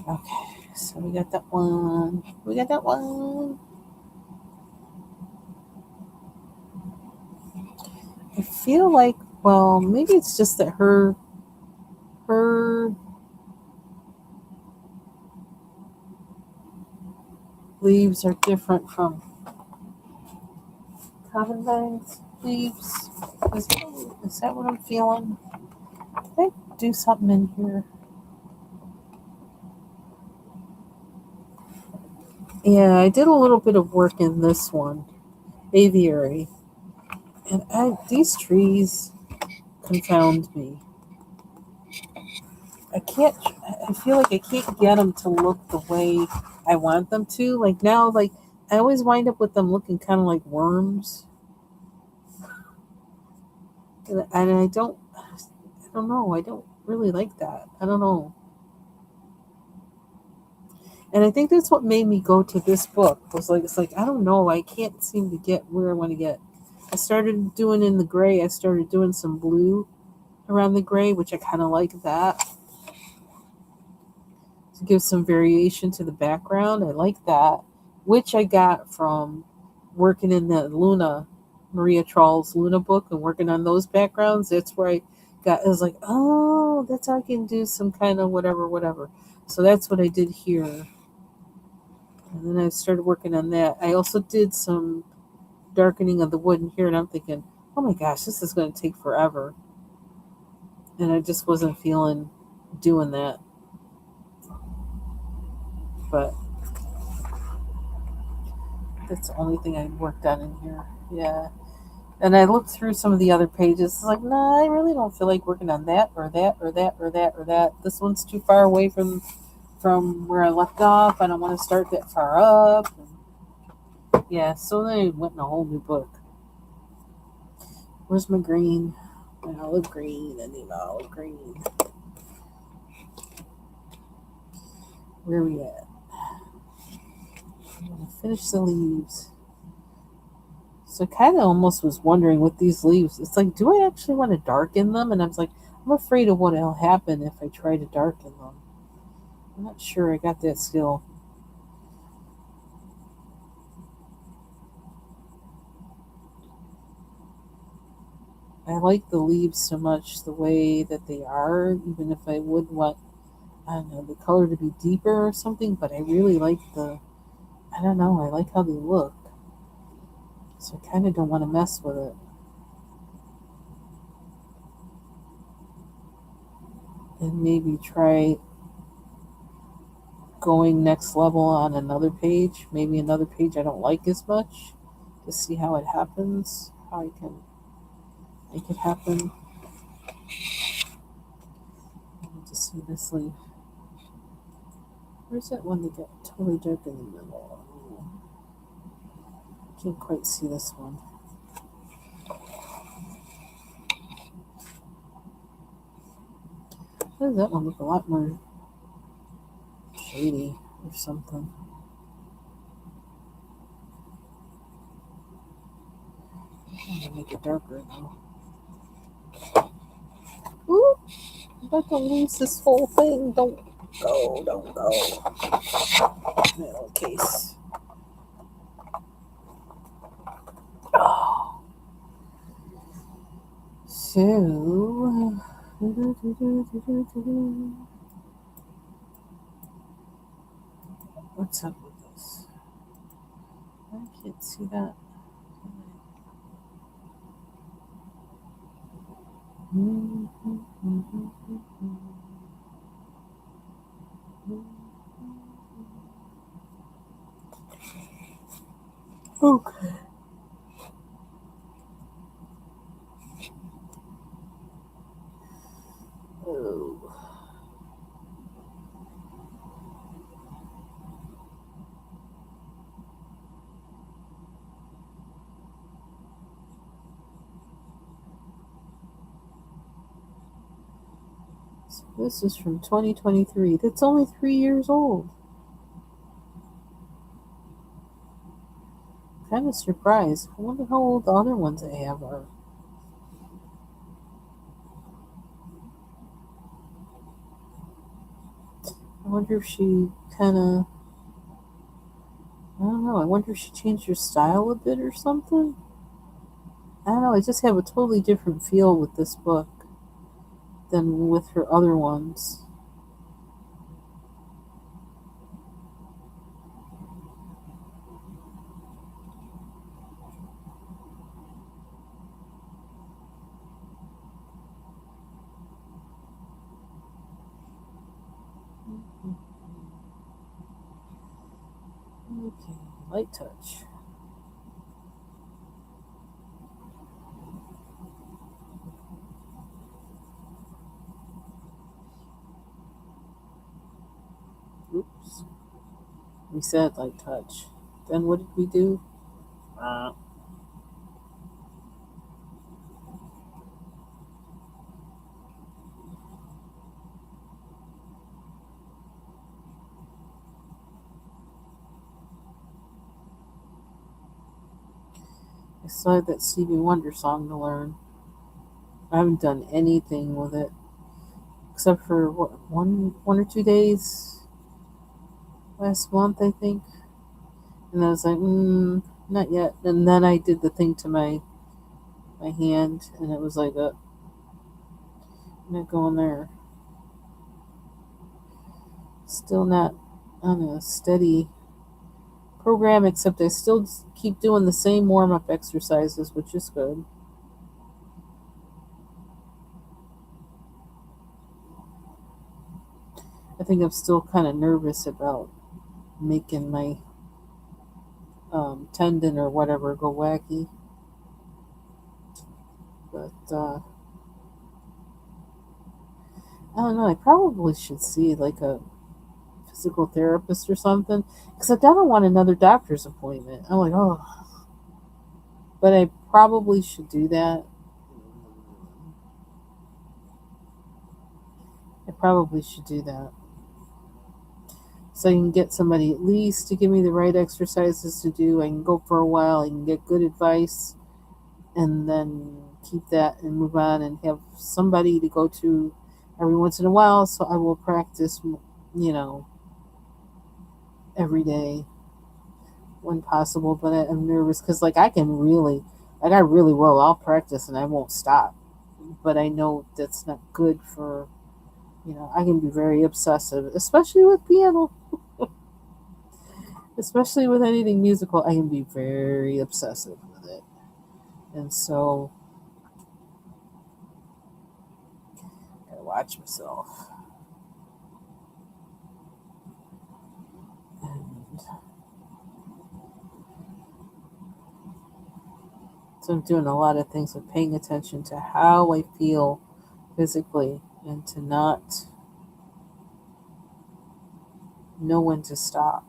Okay, so we got that one. We got that one. I feel like, well, maybe it's just that her leaves are different from common vines leaves. Is, is that what I'm feeling? Did I do something in here? Yeah, I did a little bit of work in this one, aviary, and these trees confound me. I can't. I feel like I can't get them to look the way I want them to. Like now, like I always wind up with them looking kind of like worms, and I don't. I don't know. I don't really like that. I don't know. And I think that's what made me go to this book. Was like it's like I don't know. I can't seem to get where I want to get. I started doing in the gray. I started doing some blue around the gray, which I kind of like that to give some variation to the background. I like that, which I got from working in the Luna, Maria Troll's Luna book and working on those backgrounds. That's where I got, I was like, oh, that's how I can do some kind of whatever, whatever. So that's what I did here. And then I started working on that. I also did some darkening of the wood in here, and I'm thinking, oh my gosh, this is going to take forever. And I just wasn't feeling doing that. But that's the only thing I worked on in here. Yeah. And I looked through some of the other pages. It's like, nah, I really don't feel like working on that or that or that or that or that. This one's too far away from where I left off. I don't want to start that far up. Yeah, so then I went in a whole new book. Where's my green? An olive green. I need my olive green. Where are we at? I'm gonna finish the leaves. So I kind of almost was wondering with these leaves, it's like, do I actually want to darken them? And I was like, I'm afraid of what'll happen if I try to darken them. I'm not sure I got that skill. I like the leaves so much the way that they are, even if I would want, I don't know, the color to be deeper or something, but I really like I don't know, I like how they look. So I kind of don't want to mess with it. And maybe try going next level on another page, maybe another page I don't like as much, to see how it happens, how I can make it happen. I need to see this leaf. Where's that one that got totally dark in the middle? Can't quite see this one. Why does that one look a lot more shady or something? I'm gonna make it darker now. Ooh, I'm about to lose this whole thing. Don't go, don't go. Metal case. Oh. So, what's up with this? I can't see that. Okay. Oh. So this is from 2023. That's only 3 years old. Kind of surprised. I wonder how old the other ones I have are. I wonder if she kind of, I don't know, I wonder if she changed her style a bit or something. I don't know, I just have a totally different feel with this book than with her other ones. Okay, light touch. Oops. We said light touch. Then what did we do? I still have that Stevie Wonder song to learn. I haven't done anything with it except for what, one or 2 days last month, I think. And I was like, not yet. And then I did the thing to my hand, and it was like, not going there. Still not on a steady program, except I still keep doing the same warm up exercises, which is good. I think I'm still kind of nervous about making my tendon or whatever go wacky. But I don't know. I probably should see like a physical therapist or something because I don't want another doctor's appointment. I'm like, oh, but I probably should do that. I probably should do that. So I can get somebody at least to give me the right exercises to do. I can go for a while. I can get good advice and then keep that and move on and have somebody to go to every once in a while. So I will practice, every day when possible. But I'm nervous because, like, I can really, I got really well. I'll practice and I won't stop. But I know that's not good for, I can be very obsessive, especially with piano, especially with anything musical. I can be very obsessive with it. And so I gotta watch myself. And so I'm doing a lot of things with paying attention to how I feel physically and to not know when to stop.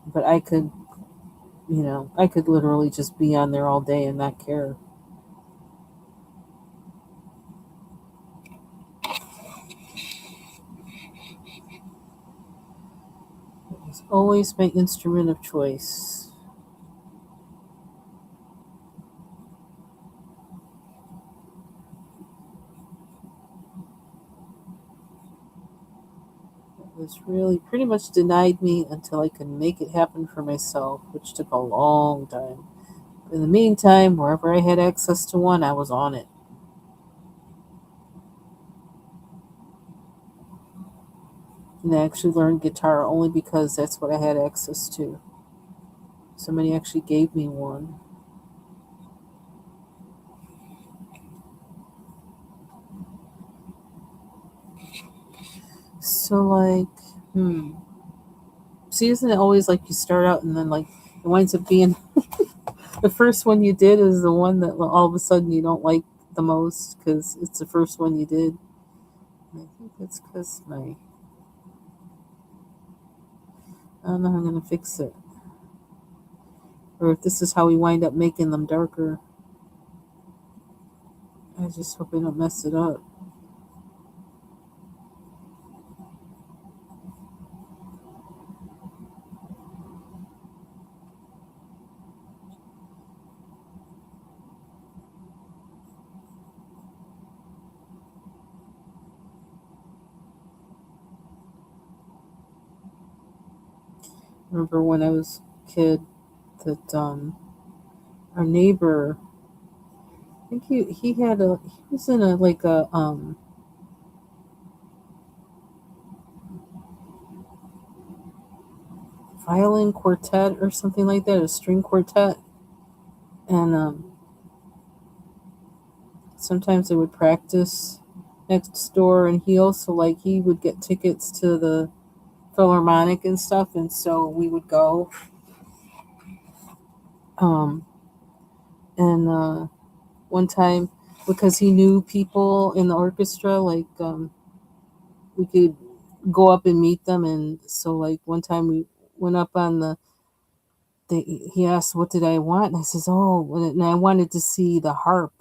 But I could literally just be on there all day and not care. It's always my instrument of choice. It was really pretty much denied me until I could make it happen for myself, which took a long time. In the meantime, wherever I had access to one, I was on it. And I actually learned guitar only because that's what I had access to. Somebody actually gave me one. So, like, see, isn't it always like you start out and then, like, it winds up being the first one you did is the one that all of a sudden you don't like the most because it's the first one you did? And I think that's because I don't know how I'm going to fix it. Or if this is how we wind up making them darker. I just hope I don't mess it up. Remember when I was a kid that our neighbor, I think he was in a like a violin quartet or something like that, a string quartet, and sometimes they would practice next door, and he would get tickets to the Philharmonic and stuff, and so we would go. Um, and one time, because he knew people in the orchestra, like we could go up and meet them, and so like one time we went up on he asked what did I want, and I says, oh, and I wanted to see the harp.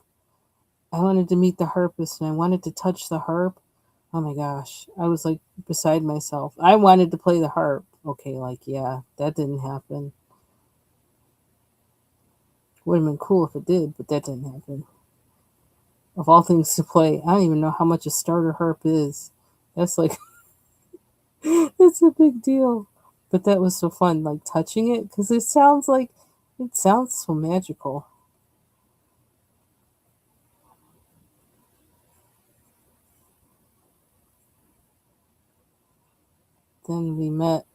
I wanted to meet the harpist, and I wanted to touch the harp. Oh my gosh, I was like beside myself. I wanted to play the harp. Okay, like yeah, that didn't happen. Would have been cool if it did, but that didn't happen. Of all things to play, I don't even know how much a starter harp is. That's like it's a big deal. But that was so fun, like touching it, because it sounds so magical. Then we met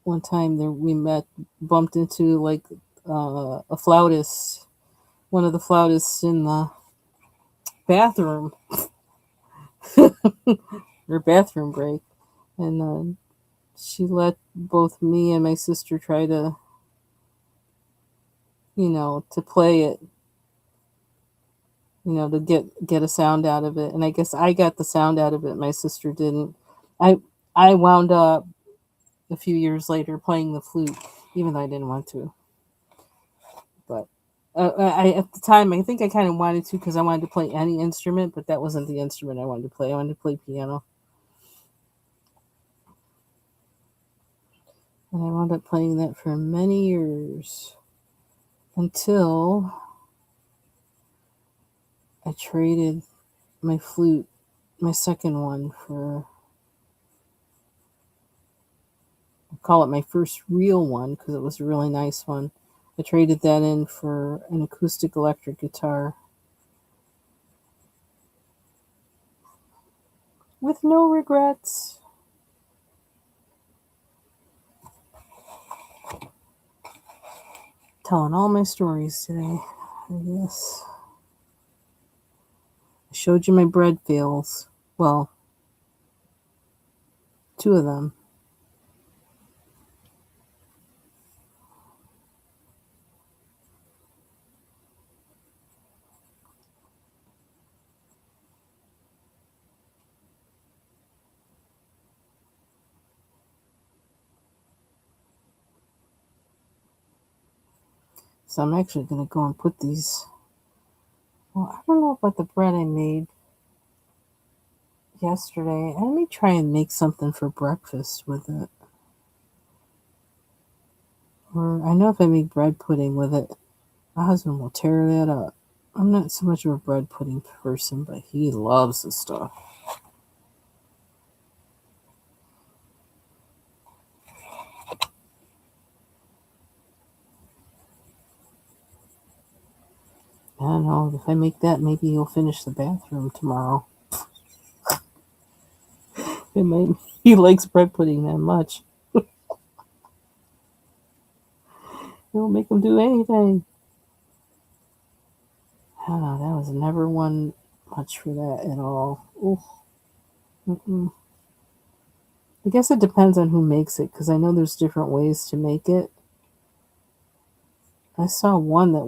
one time. There we met, bumped into like a flautist, one of the flautists in the bathroom, or bathroom break, and she let both me and my sister try to, to play it, to get a sound out of it. And I guess I got the sound out of it. My sister didn't. I I wound up a few years later playing the flute, even though I didn't want to. But I at the time I think I kind of wanted to because I wanted to play any instrument, but that wasn't the instrument I wanted to play. I wanted to play piano, and I wound up playing that for many years until I traded my flute, my second one, for I call it my first real one because it was a really nice one. I traded that in for an acoustic electric guitar with no regrets. Telling all my stories today, I guess. I showed you my bread fails. Well, two of them. So I'm actually going to go and put these. Well, I don't know about the bread I made yesterday. I may try and make something for breakfast with it. Or I know if I make bread pudding with it, my husband will tear that up. I'm not so much of a bread pudding person, but he loves the stuff. I don't know. If I make that, maybe he'll finish the bathroom tomorrow. It might. He likes bread pudding that much. It'll make him do anything. Ah, that was never one much for that at all. Ooh. Mm-mm. I guess it depends on who makes it, because I know there's different ways to make it. I saw one that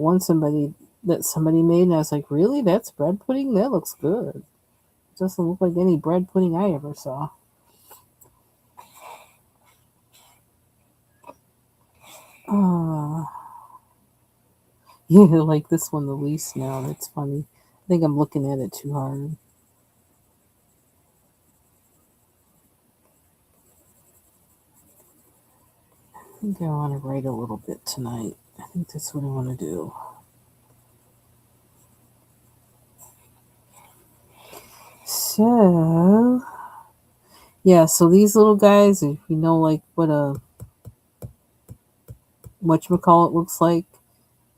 somebody made, and I was like, "Really? That's bread pudding? That looks good." It doesn't look like any bread pudding I ever saw. Uh, yeah, like this one the least now. That's funny. I think I'm looking at it too hard. I think I want to write a little bit tonight. I think that's what I want to do. So, yeah, so these little guys, if you know, like what a whatchamacallit looks like,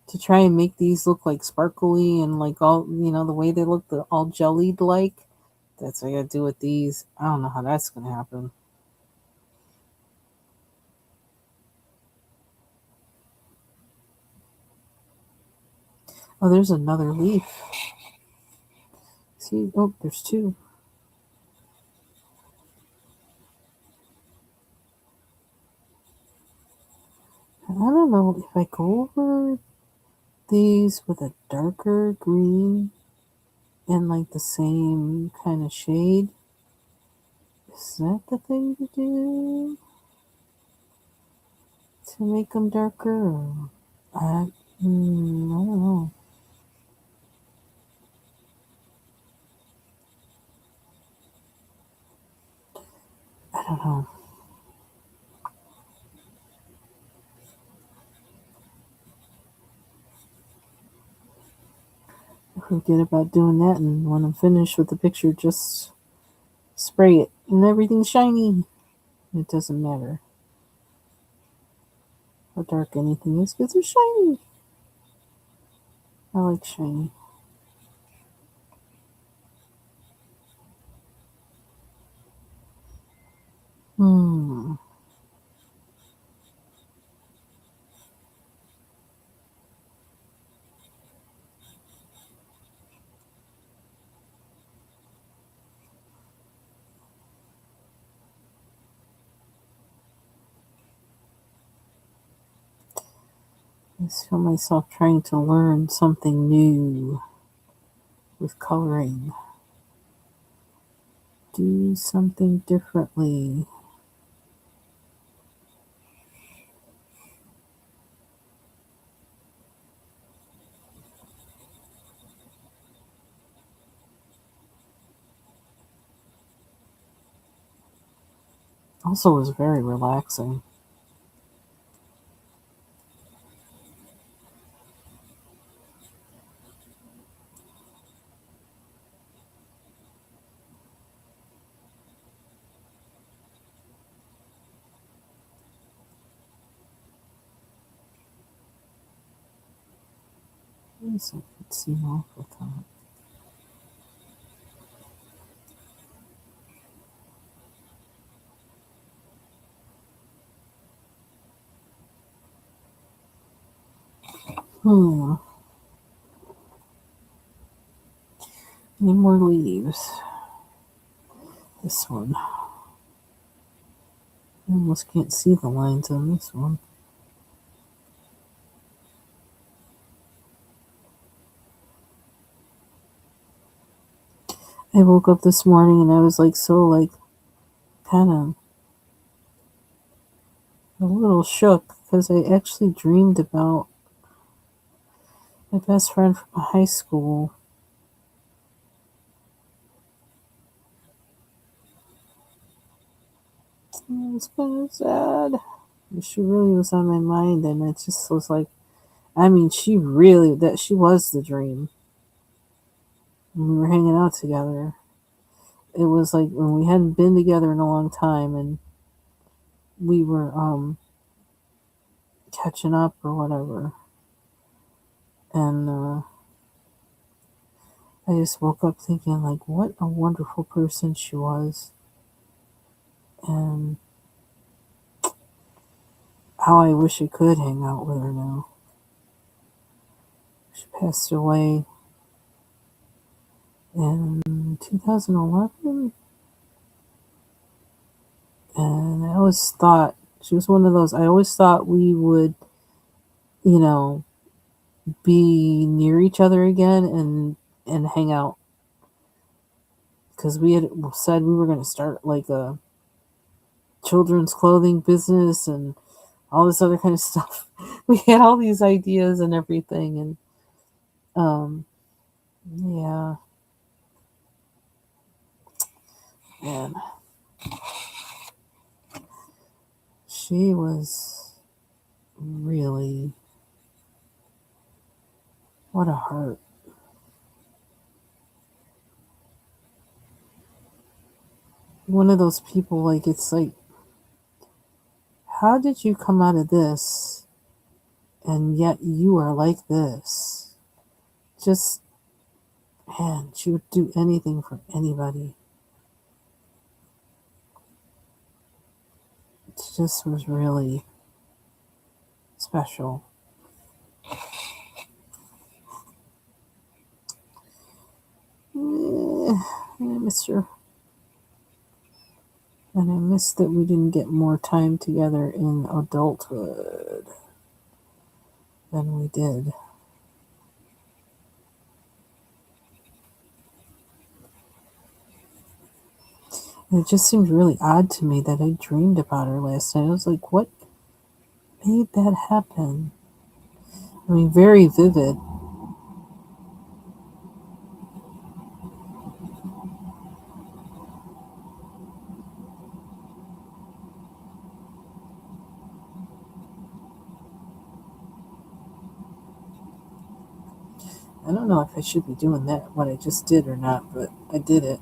to try and make these look like sparkly and like all, the way they look, all jellied like, that's what I gotta do with these. I don't know how that's gonna happen. Oh, there's another leaf. See, oh, there's two. I don't know if I go over these with a darker green and like the same kind of shade. Is that the thing to do to make them darker? I, I don't know. I don't know. I forget about doing that, and when I'm finished with the picture, just spray it, and everything's shiny. It doesn't matter how dark anything is, because they're shiny. I like shiny. Hmm. I just feel myself trying to learn something new with coloring. Do something differently. Also, was very relaxing. guess I could seem off with that. Any more leaves? This one. I almost can't see the lines on this one. I woke up this morning and I was kind of a little shook because I actually dreamed about my best friend from high school. It was kind of sad. She really was on my mind, and it just was like, I mean, she was the dream. When we were hanging out together, it was like when we hadn't been together in a long time, and we were catching up or whatever. And I just woke up thinking, like, what a wonderful person she was. And how I wish I could hang out with her now. She passed away in 2011. And I always thought she was one of those, I always thought we would, you know, be near each other again and hang out. Because we had said we were going to start like a children's clothing business and all this other kind of stuff. We had all these ideas and everything. And yeah. And she was really, what a heart. One of those people, like, it's like, how did you come out of this and yet you are like this? Just, man, she would do anything for anybody. It just was really special. I miss her. And I miss that we didn't get more time together in adulthood than we did. And it just seemed really odd to me that I dreamed about her last night. I was like, what made that happen? I mean, very vivid. I don't know if I should be doing that, what I just did or not, but I did it.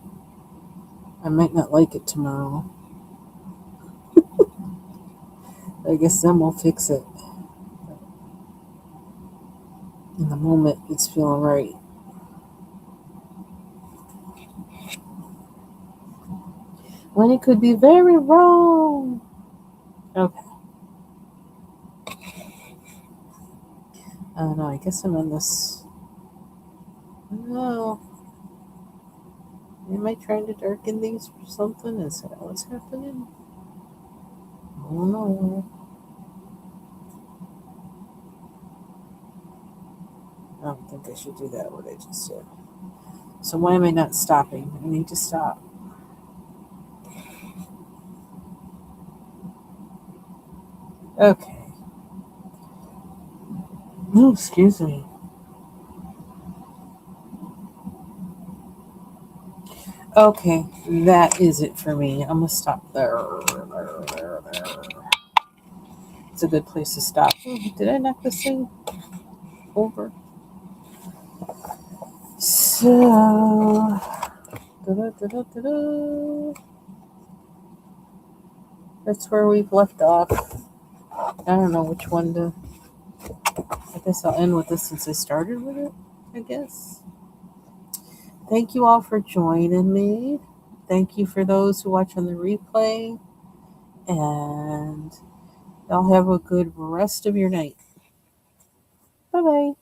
I might not like it tomorrow. I guess then we'll fix it. In the moment, it's feeling right. When it could be very wrong. Okay. I don't know. I guess I'm on this. No. Am I trying to darken these or something? Is that what's happening? Oh no. I don't think I should do that, what I just did. So why am I not stopping? I need to stop. Okay. No, excuse me. Okay, that is it for me. I'm gonna stop there. It's a good place to stop. Did I knock this thing over? So, that's where we've left off. I don't know which one to. I guess I'll end with this since I started with it. I guess. Thank you all for joining me. Thank you for those who watch on the replay. And y'all have a good rest of your night. Bye bye.